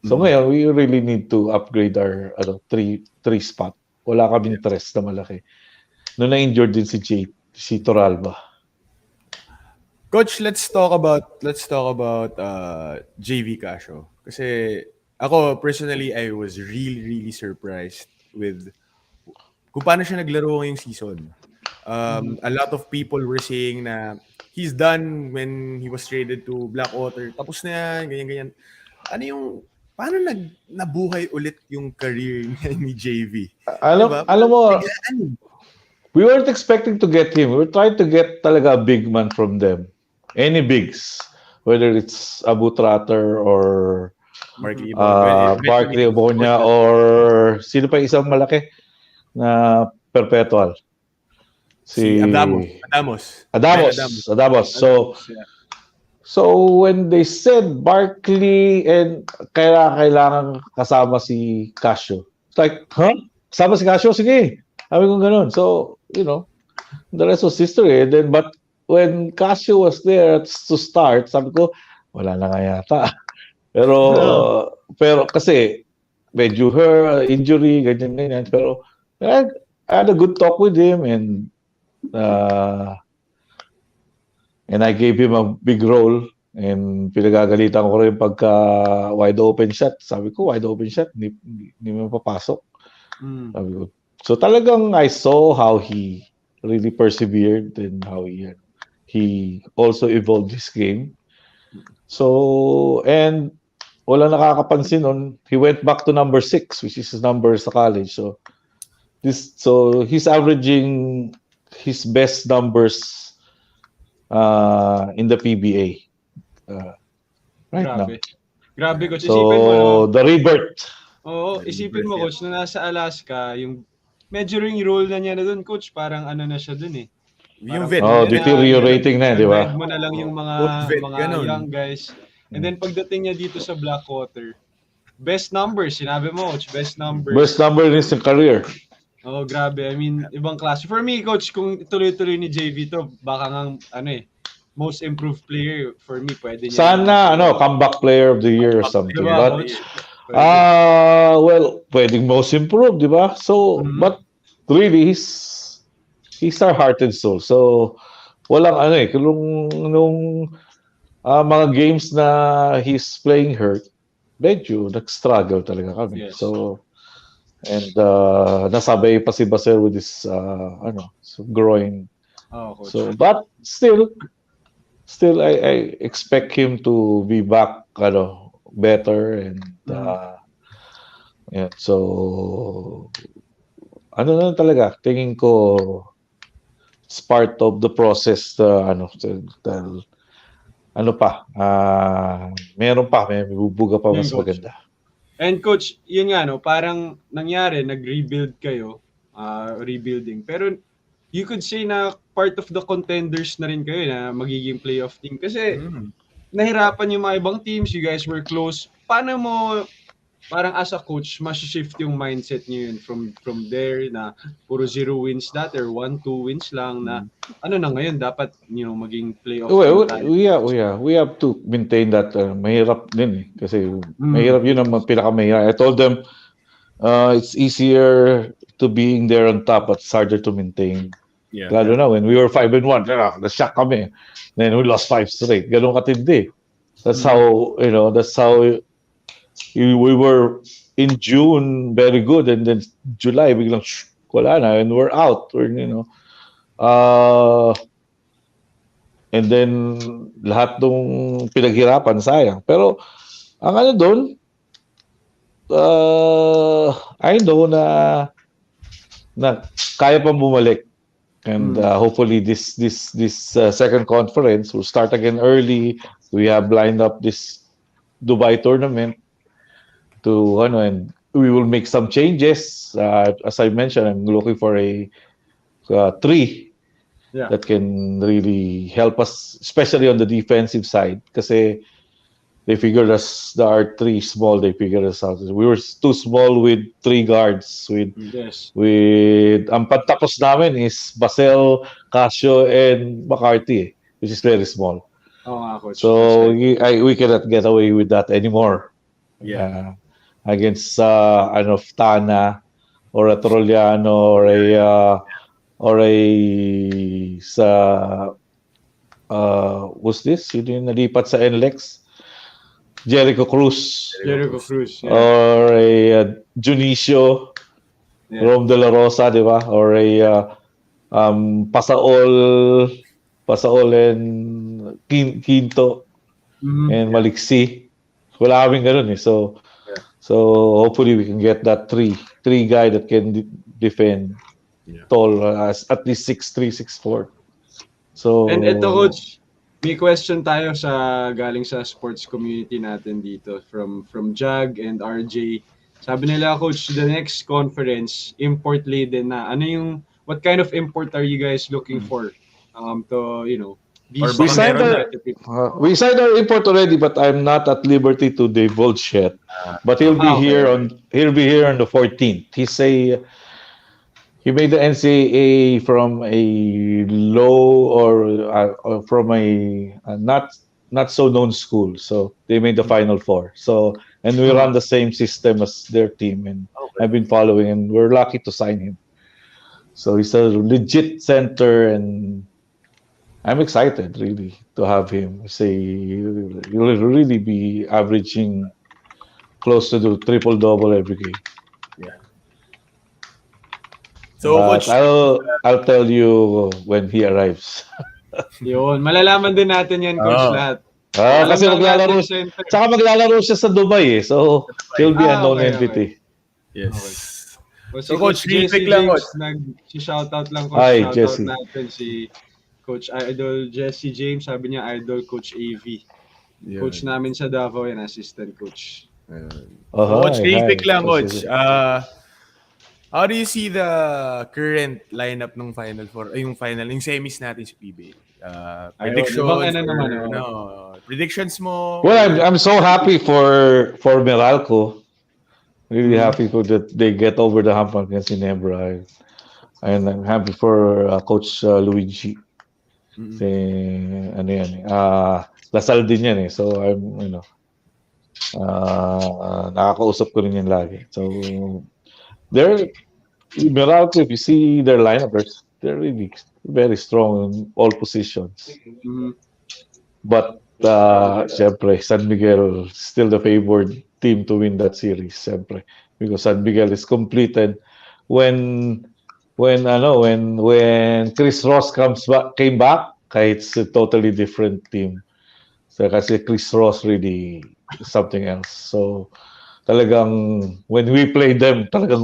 So ngayon, we really need to upgrade our 3 spot. Wala kaming 3 na malaki. Noong na-injured din si Toralba. Coach, let's talk about JV Casio. Kasi ako personally I was really surprised with kung paano siya naglaro ngayong season. A lot of people were saying na he's done when he was traded to Blackwater. Tapos na yan, ganyan. Ano yung, paano nabuhay ulit yung career niya ni JV? Diba? Alam Parang mo, biglaan. we weren't expecting to get him. We were trying to get talaga a big man from them. Any bigs. Whether it's Abu Tratter or Barkley Ibonya. Eventually, Barkley Obonya or sino pa isang malaki na perpetual. si Adamos. Ben Adamos. Adamos. So when they said Barkley and kailangan kasama si Casio. It's like, huh? Kasama si Casio? Sige. Sabi ko ganun. So, the rest was history. And then, but when Casio was there to start, sabi ko, wala na nga yata. Pero kasi, medyo injury, ganyan. Pero, I had a good talk with him and I gave him a big role and pinagagalitan ko rin pagka wide open shot. Sabi ko, wide open shot, hindi mo papasok. Sabi ko. So talagang I saw how he really persevered and how he also evolved his game. So, and wala nakakapansin nun, he went back to number 6, which is his number sa college. So he's averaging his best numbers in the PBA right now. Grabe, coach. Isipin mo, no? The rebirth. Oo, isipin mo, coach, na nasa Alaska, yung medyo ring role na niya na doon, coach, parang ano na siya doon eh. Yung vet. Deteriorating na, di ba? Mo na lang yung mga young guys. And then pagdating niya dito sa Blackwater, best numbers, sinabi mo, coach, best numbers. Best number in his career. Oh, grabe. I mean, ibang klase. For me, coach, kung tuloy-tuloy ni JV to, baka nga, most improved player for me, pwede niya. Sana, comeback player of the year or something. Diba, but, well, pwedeng most improved, di ba? So, but really, he's our heart and soul. So, walang nung mga games na he's playing hurt, medyo nag-struggle talaga kami. Yes. So, and nasabay pa si Basel with his groin. So, but still I expect him to be back better and so na talaga tingin ko it's part of the process may bubuga pa mas maganda. And coach, yun nga parang nangyari, nag-rebuild kayo, rebuilding. Pero you could say na part of the contenders na rin kayo na magiging playoff team kasi nahirapan yung mga ibang teams, you guys were close. Paano mo parang as a coach, mas-shift yung mindset niyo yun from there na puro 0 wins dati or 1-2 wins lang na na ngayon dapat maging playoff. We have to maintain that. Mahirap din kasi mahirap yun ang pinakamahirap. I told them it's easier to being there on top but it's harder to maintain. Lalo na when we were 5-1, na-shock kami. Then we lost 5 straight. Ganun katindi. That's how we were in June very good and then July biglang wala na and we're out. And then lahat ng pinaghirapan sayang. Pero ang doon I know na kaya pang bumalik. And hopefully this second conference will start again early. We have lined up this Dubai tournament to and we will make some changes. As I mentioned, I'm looking for a 3 that can really help us, especially on the defensive side. Kasi they figured us, our 3 small, they figured us out. We were too small with 3 guards. With ang pagtapos namin is Basel, Casio, and McCarthy, which is very small. So we cannot get away with that anymore. Against Tana or a Troliano or a what's this? Yun yung nalipat sa NLEX? Jericho Cruz. Jericho Jericho Cruz. Cruz, yeah. Or a Junicio. Yeah. Rom de la Rosa, di ba? Or a Pasaol. Pasaol and Quinto. And Yeah. Maliksi. Wala kaming ganun eh. So, Yeah. hopefully we can get that three guy that can defend Yeah. tall, at least 6'3", 6'4". And ito, So, Coach, may question tayo sa galing sa sports community natin dito from Jag and RJ. Sabi nila, Coach, the next conference, import laden na. What kind of import are you guys looking for to, be Or we baka somewhat signed meron na. competitive? our import already, but I'm not at liberty to divulge yet. But Okay, okay. he'll be here on the 14th. He made the NCAA from a low or from a not so known school. So they made the Final Four. So and we Uh-huh. run the same system as their team, and Okay. I've been following, and we're lucky to sign him. So he's a legit center, and I'm excited really to have him. He'll really be averaging close to the triple double every game. Yeah. So, But Coach, I'll tell you when he arrives. Yun, malalaman din natin yan, Coach, oh, lahat. Alam Kasi lang natin maglalaro, center. tsaka maglalaro siya sa Dubai eh. So, he'll be a known Okay, okay. entity. Okay. yes. O si So, Coach, Coach real Jesse quick lang, James, Coach. nag-shoutout lang, Coach. Hi, Shoutout Jesse. natin si Coach Idol Jesse James. Sabi niya, Idol Coach AV. Coach Yun. namin sa Davao and assistant coach. So, Coach, real Hi. quick lang, Coach. Jesse. How do you see the current lineup ng Final Four, yung semis natin sa PBA? Ayun, ibang Predictions naman. or predictions mo Well, or I'm so happy for Meralco. Really happy for that they get over the hump against Ginebra. And I'm happy for Coach Luigi. Kasi, ano yan eh. Lasal din yan eh. So, nakakausap ko rin yan lagi. So, they're, Meralco, if you see their lineup, they're really very strong in all positions. Mhm. But, syempre, San Miguel still the favored team to win that series, syempre. Because San Miguel is completed when when Chris Ross came back, it's a totally different team. So kasi Chris Ross really is something else. So talagang when we played them, talagang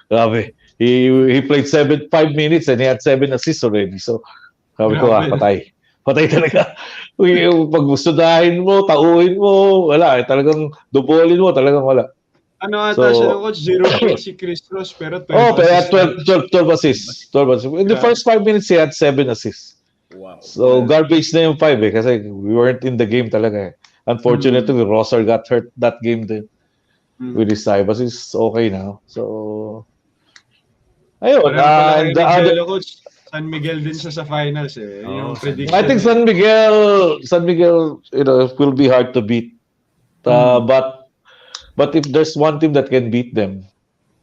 grabe. He played 5 minutes and he had 7 assists already. So sabi ko, Grabe. patay. Patay talaga. Pag sudahin mo, tauhin mo, wala. Talagang dubolin mo, talagang wala. Ano ata siya ng So, coach? 0 points si Chris Ross pero 12 pero assists ata siya. 12 assists. 12 assists. In the Grabe. first 5 minutes, he had 7 assists. wow. So, garbage na yung 5 eh. Kasi we weren't in the game talaga eh. Unfortunately, Rosser got hurt that game din with his side. But he's okay now. So, ayun. Pareho pala kayo And ni Gelo, coach. San Miguel din siya sa finals eh. Yun yung San prediction. I think San Miguel, will be hard to beat. But if there's one team that can beat them,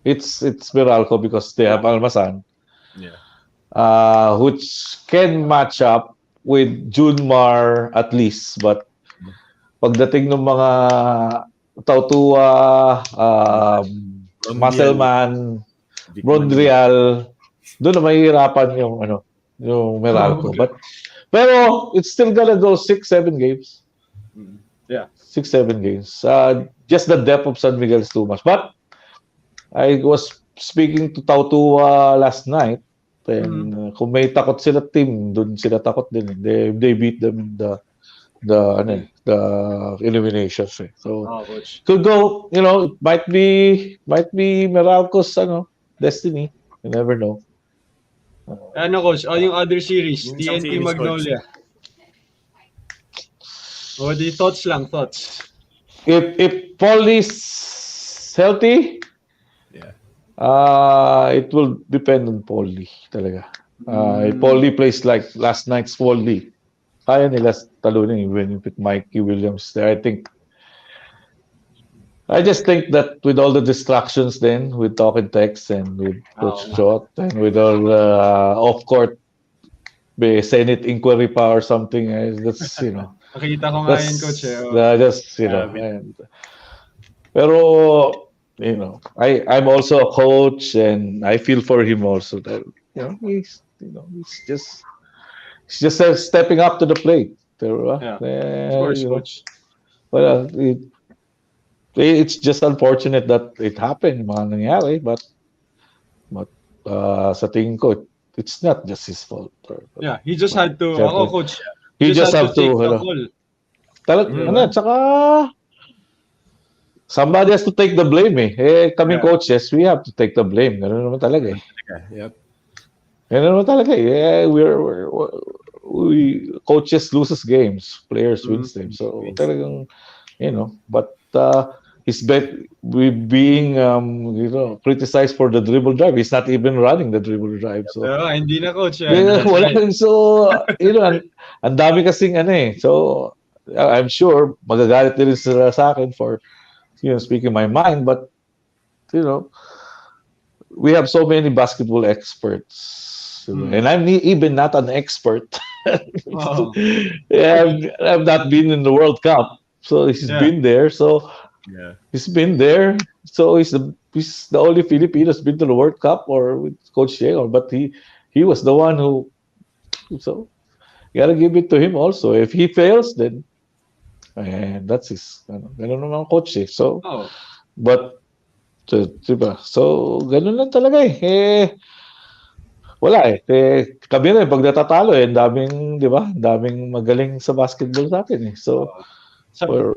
it's Meralco because they have Almasan, Yeah. which can match up with Junmar at least. But pagdating ng mga Tautua, Muscleman, Brondrial, doon na mahihirapan yung Meralco. Pero it's still gonna go 6-7 games. Yeah. 6-7 games. Just the depth of San Miguel is too much. But I was speaking to Tautua last night, and kung may takot sila team, doon sila takot din. They beat them in the eliminations. So coach. could go, it might be Meralco's destiny. You never know. Ano coach? Yung other series, Yung isang TNT series, Magnolia. Di thoughts. If Paul is healthy, Yeah. it will depend on Paul Lee talaga. If Paul Lee plays like last night's Paul Lee, kaya nila talunin even with Mikey Williams there. I just think that with all the distractions then, with talk and text and with Coach Jot and with all off-court be Senate inquiry pa or something. That's Nakita ko nga yun, coach. that's Oh. just Grabe. pero I'm also a coach and I feel for him also that he's just stepping up to the plate. Diba? Yeah. Of course, coach. Well, it's just unfortunate that it happened, mga nangyari, but sa tingin ko, it's not just his fault. Yeah, he just had to, Siyempre, coach, he just had have to take to, the call. tsaka somebody has to take the blame kaming coaches, we have to take the blame. Ganun naman talaga Yep. Ganun naman talaga we coaches loses games, players wins them. So talagang, but he's we being criticized for the dribble drive. He's not even running the dribble drive. So Hindi na, coach. so ang dami kasing So I'm sure magagalit din sila sa akin for speaking my mind, but we have so many basketball experts, and I'm even not an expert. I've not been in the World Cup, so he's been there. So he's been there. So he's the only Filipino who's been to the World Cup or with Coach Diego, but he was the one who. So you gotta give it to him also. If he fails, then that's his. Ganun naman coach So, but diba? So ganun lang talaga wala kami rin pag natatalo daming, di ba? Daming magaling sa basketball sa atin So pero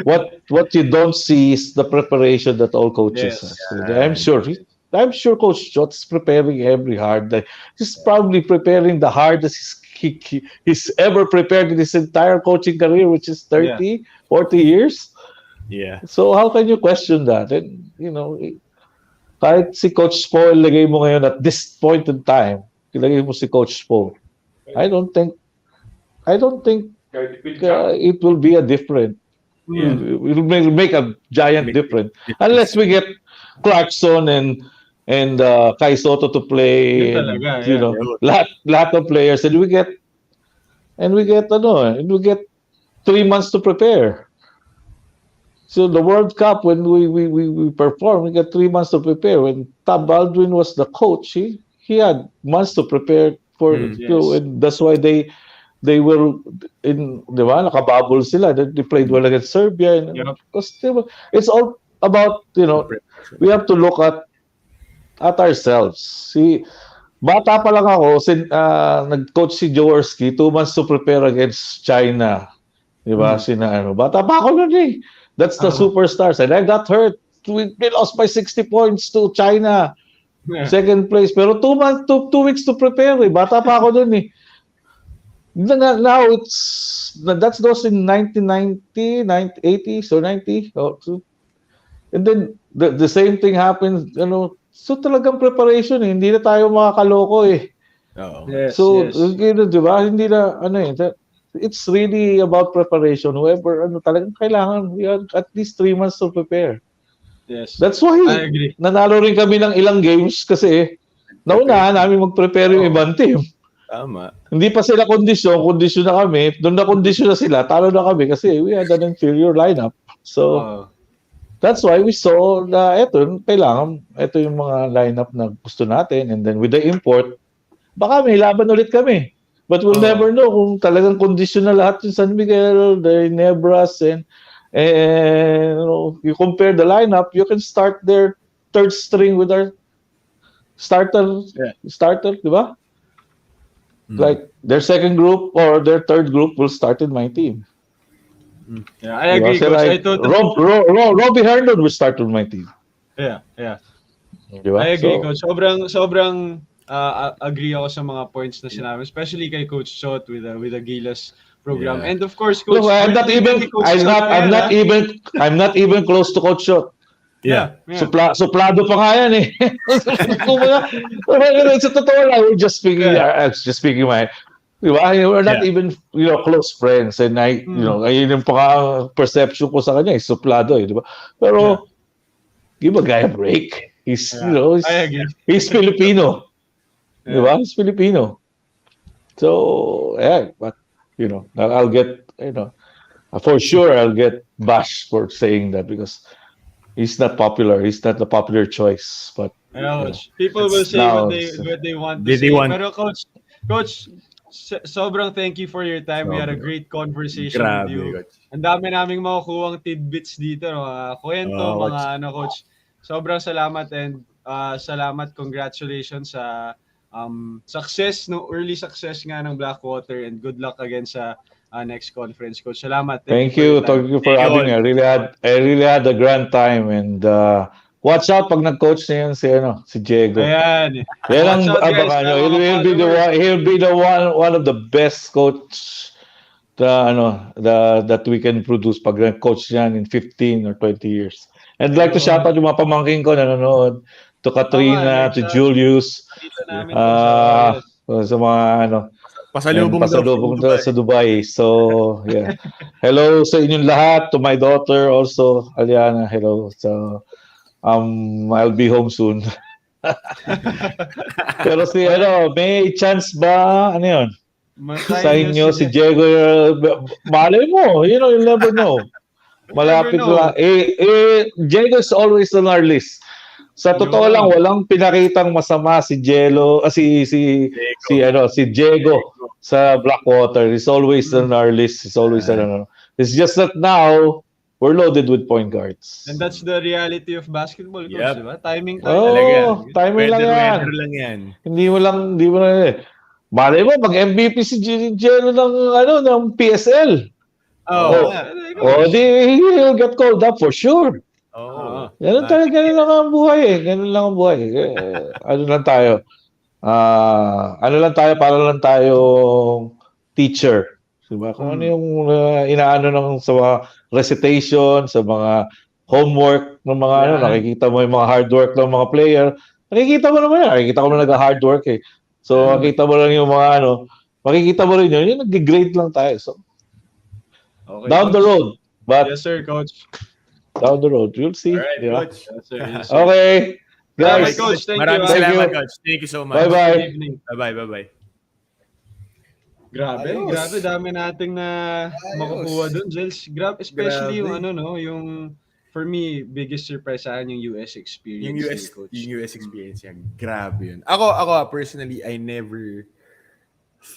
what you don't see is the preparation that all coaches has. I'm sure Coach Jot's preparing every hard. He's probably preparing the hardest he's ever prepared in his entire coaching career, which is 30, 40 years. Yeah. So how can you question that? And kahit si Coach Spo ilagay mo ngayon at this point in time, ilagay mo si Coach Spo. I don't think it will be a different. It will make a giant difference unless we get Clarkson and Kai Soto to play. Lot of players, and we get 3 months to prepare. So the World Cup, when we perform, we got 3 months to prepare. When Tab Baldwin was the coach, he had months to prepare for and that's why they were in, di ba? Nakabubble sila. They played well against Serbia. Because it's all about, we have to look at ourselves. Bata pa lang ako, nag-coach si Jaworski, 2 months to prepare against China. Di ba? Bata pa ako nun That's the superstars. And I got hurt. We lost by 60 points to China. Second place. Pero 2 weeks to prepare. Bata pa ako dun Now that's those in 1990, 80, so 90. And then the same thing happens, so talagang preparation hindi na tayo makakaloko So, di ba? Hindi na, it's really about preparation. Whoever, talagang kailangan, we have at least 3 months to prepare. Yes. That's why, nanalo rin kami ng ilang games kasi, naunahan namin mag-prepare yung ibang team. Tama. Hindi pa sila kondisyon na kami. Doon na kondisyon na sila, talo na kami kasi we had an inferior lineup. So, that's why we saw na ito yung mga lineup na gusto natin. And then with the import, baka may laban ulit kami. But we'll never know kung talagang kondisyon na lahat yung San Miguel, the Ginebras, and you compare the lineup, you can start their third string with our starter, di ba? Like their second group or their third group will start in my team. Yeah, I agree, Coach. Robbie Herndon will start with my team. Yeah. Diba? I agree, Coach. Sobrang agree ako sa mga points na sinabi, especially kay Coach Chot with the Gilas program. And of course, Coach, I'm not even close to Coach Chot. Yeah. Suplado pa nga yan Sa totoo lang, we're just speaking my. Diba? We're not even close friends, and ayun yung perception ko sa kanya, suplado diba? Pero give a guy a break. He's Filipino. Di ba? He's Filipino. So, yeah, but, I'll get, for sure I'll get bashed for saying that because he's not popular. He's not the popular choice. But, Ano, you know, coach, people will That's say now, what they want to they say. want Pero coach, sobrang thank you for your time. We had a sobra. great conversation with Grabe, you. coach. Ang dami naming makukuhang tidbits dito, no? Mga kwento, Coach. mga ano, coach. Sobrang salamat and salamat, congratulations sa success, no early success nga ng Blackwater and good luck again sa next conference, coach. Salamat. Thank you thank for your you. time. Thank you for Thank you having all. me. I really had a grand time. And watch out pag nag-coach na yan si Diego. Ayan. Yan ang Watch out, guys, abangan nyo. mga He'll be the followers. one. He'll be the one of the best coach that we can produce pag coach niyan in 15 or 20 years. And I'd like to shout Yun. out yung mga pamangkin ko na nanonood. To Oo nga, Katrina, to na-shout Julius, dito namin to sa yes. sa mga and Pasalubong daw from pasalubong Dubai. sa Dubai. So, yeah. Hello sa inyong lahat. To my daughter also, Aliana, hello. So, I'll be home soon. Pero Wala, may chance ba? Ano yun? Sa masign nyo inyo si si Diego, malay mo, you'll never know. You never Malapit lang. know. Diego is always on our list. Sa totoo lang, Yun. walang pinakitang masama si Jello, si Diego Diego. sa Blackwater. He's always on our list. He's always It's just that now we're loaded with point guards. And that's the reality of basketball, coach, Yep. di ba? Timing, timing. Talaga. Oh, timing lang yan. Weather lang yan. Hindi mo lang. Malay mo, mag-MVP si Jello ng PSL. Oo Oh, nga. Di he'll get called up for sure. Oo. Ganun lang ang buhay eh. Ganun lang ang buhay. Ano lang tayo? Para lang tayong teacher. Diba? Kung ano yung inaano sa mga recitation, sa mga homework ng mga Yan. nakikita mo yung mga hard work ng mga player. Nakikita mo naman yan. Nakikita ko na nag-hard work eh. So, makikita mo lang yung mga makikita mo rin yun. Yung nag-grade lang tayo. So, Okay, down the coach. road. But Yes, sir, coach. down the road, you'll see. Alright, Diba? coach. Yes, sir. Yes, sir. Okay. Okay, Guys, coach. Thank you. Maraming Thank salamat, you. coach. Thank you so much. Bye-bye. Good evening. Bye-bye. Grabe, Ayos. grabe dami nating na makukuha doon, Jels. Grabe, especially yung Grabe. yung for me, biggest surprise sa akin yung US experience Yung ni coach. US experience yan. Grabe yun. Ako personally, I never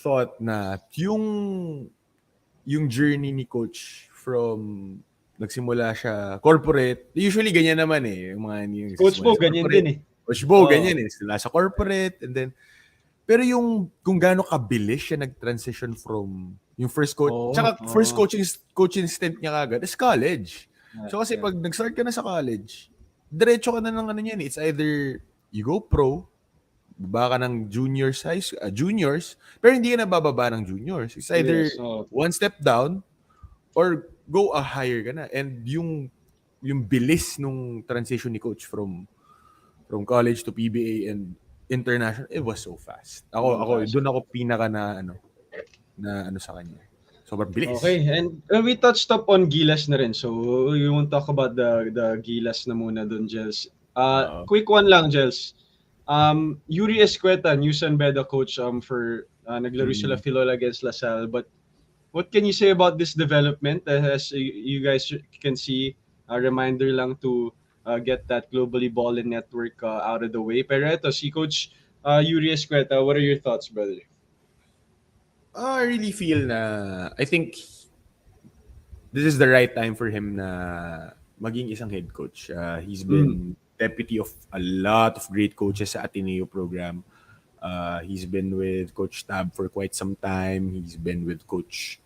thought na yung journey ni coach from nagsimula siya corporate. Usually ganyan naman eh. Yung Coach Bo, nagsisimula sa ganyan corporate. din eh. Coach Bo, Oo. ganyan eh. Sila sa corporate and then pero yung kung gaano kabilis siya nag-transition from yung first coach, Oo, tsaka oo. first coaching stint niya kagad is college. So kasi Yeah. pag nag-start ka na sa college, diretso ka na ng ano yan. It's either you go pro, baba ka ng juniors, pero hindi ka na bababa ng juniors. It's either Yes, oo. one step down or go a higher ka na. And yung bilis nung transition ni coach from college to PBA and international, it was so fast. Ako doon ako pinaka na sa kanya. Sobrang bilis. Okay, and we touched up on Gilas na rin. So, we won't talk about the Gilas na muna doon, Jels. Quick one lang, Jels. Yuri Escueta, new San Beda coach for naglaro sila Filol against LaSalle. But what can you say about this development? As you guys can see, a reminder lang to get that globally Ballin network out of the way. Pero ito, si Coach Yuri Escueta, what are your thoughts, brother? I really feel na I think this is the right time for him na maging isang head coach. He's been deputy of a lot of great coaches sa Ateneo program. He's been with Coach Tab for quite some time. He's been with Coach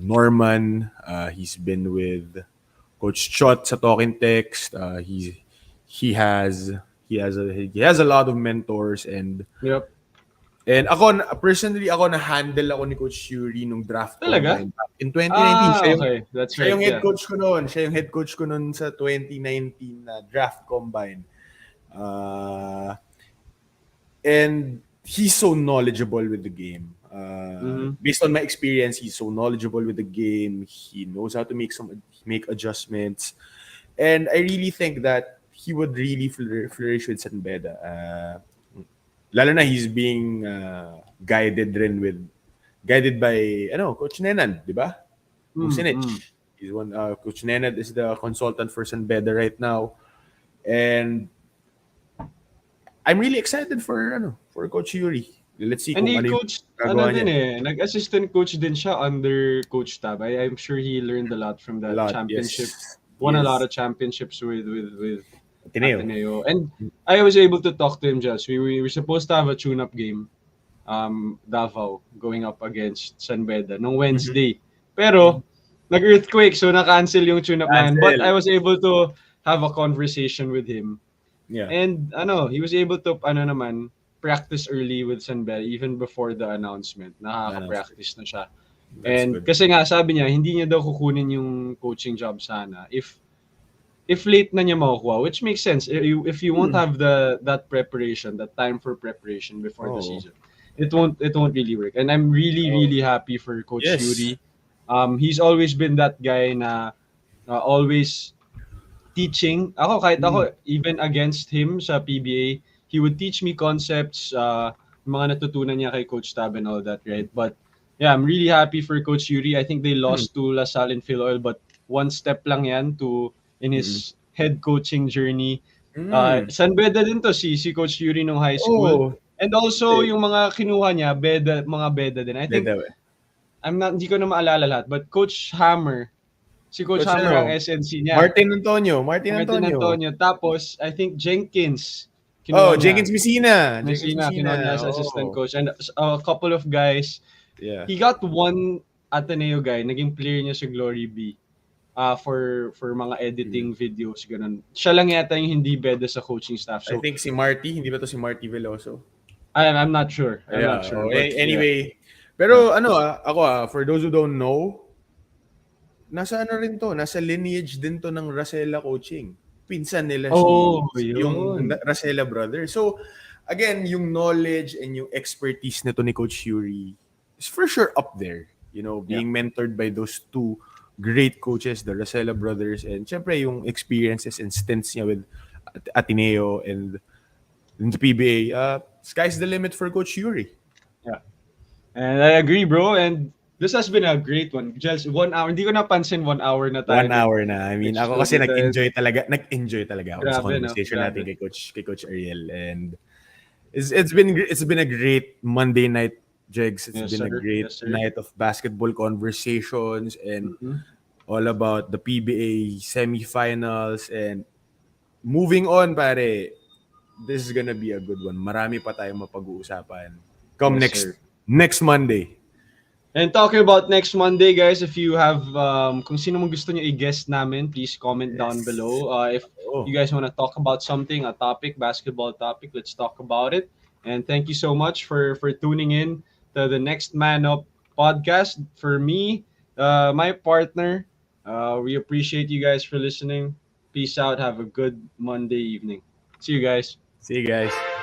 Norman. He's been with Coach Chot sa Talking Text. He has a lot of mentors and Yep. And ako, personally, na-handle ako ni Coach Yuri nung draft Talaga? combine back in 2019. Okay. That's Siya yung right. head coach ko noon. Siya yung head coach ko noon sa 2019 na draft combine. And he's so knowledgeable with the game. Based on my experience, he's so knowledgeable with the game. He knows how to make adjustments. And I really think that he would really flourish with San Beda. lalo na he's being guided by Coach Nenan, di ba? Mm. Musinich. He's one Coach Nenad is the consultant for San Beda right now. And I'm really excited for Coach Yuri. Let's see And kung he ano yung coached, ano gagawa din niya. eh, nag-assistant coach din siya under Coach Tab. I'm sure he learned a lot from A that lot, championship. yes. Won a lot Yes. of championships with Ateneo. Ateneo. And I was able to talk to him just. We were supposed to have a tune-up game, Davao, going up against San Beda nung Mhm. Wednesday. Pero, nag-earthquake, so na-cancel yung tune-up namin. But Cancel. I was able to have a conversation with him. Yeah. And he was able to naman practice early with Sanbel even before the announcement. Announcement. Nakaka-practice na siya. That's And good. kasi nga sabi niya hindi niya daw kukunin yung coaching job sana if late na niya makukuha, which makes sense. If you won't have that preparation, that time for preparation before the Oh. season, it won't really work. And I'm really Oh. really happy for Coach Yes. Yuri. He's always been that guy na always teaching. Kahit ako, even against him sa PBA, he would teach me concepts, mga natutunan niya kay Coach Tab and all that, right? But yeah, I'm really happy for Coach Yuri. I think they lost to LaSalle and Philoil, but one step lang yan in Mm-mm. his head coaching journey. Mm. San Beda din to si Coach Yuri nung high school. Oh. And also yung mga kinuha niya, mga beda din. I think Beda. hindi ko na maalala lahat, but Coach Hammer, si Coach Coach Hammer ang SNC niya. Martin Antonio. Martin Antonio. Tapos, I think Jenkins, Oh, kinuha niya. Jenkins Messina. Kinuha niya as assistant Oh. coach. And a couple of guys. Yeah. He got one Ateneo guy, naging player niya sa Glory B. For mga editing videos, ganun. Siya lang yata yung hindi beda sa coaching staff. I So, think si Marty, hindi ba to si Marty Veloso? I'm not sure. I'm Yeah. not sure. Oh, But, anyway, pero ako for those who don't know, nasa lineage din to ng Racela coaching. Pinsan nila yung yun. Racela brother. So, again, yung knowledge and yung expertise nito ni Coach Yuri is for sure up there. Being mentored by those two great coaches, the Racela brothers, and syempre yung experiences and stints niya with Ateneo and the PBA. Sky's the limit for Coach Yuri. Yeah. And I agree, bro. And this has been a great one. Just 1 hour. Hindi ko napansin 1 hour na tayo. 1 hour na. I mean, ako kasi nag-enjoy talaga ako sa conversation natin kay Coach Ariel, and it's been a great Monday night, Jegs. It's been a great night of basketball conversations and all about the PBA semifinals, and moving on, pare. This is gonna be a good one. Marami pa tayong mapag-uusapan. Come next Monday. And talking about next Monday, guys, if you have, kung sino mong gusto nyo i-guest namin, please comment down below. If you guys want to talk about something, a topic, basketball topic, let's talk about it. And thank you so much for tuning in to the Next Man Up podcast. For me, my partner, we appreciate you guys for listening. Peace out. Have a good Monday evening. See you guys. See you guys.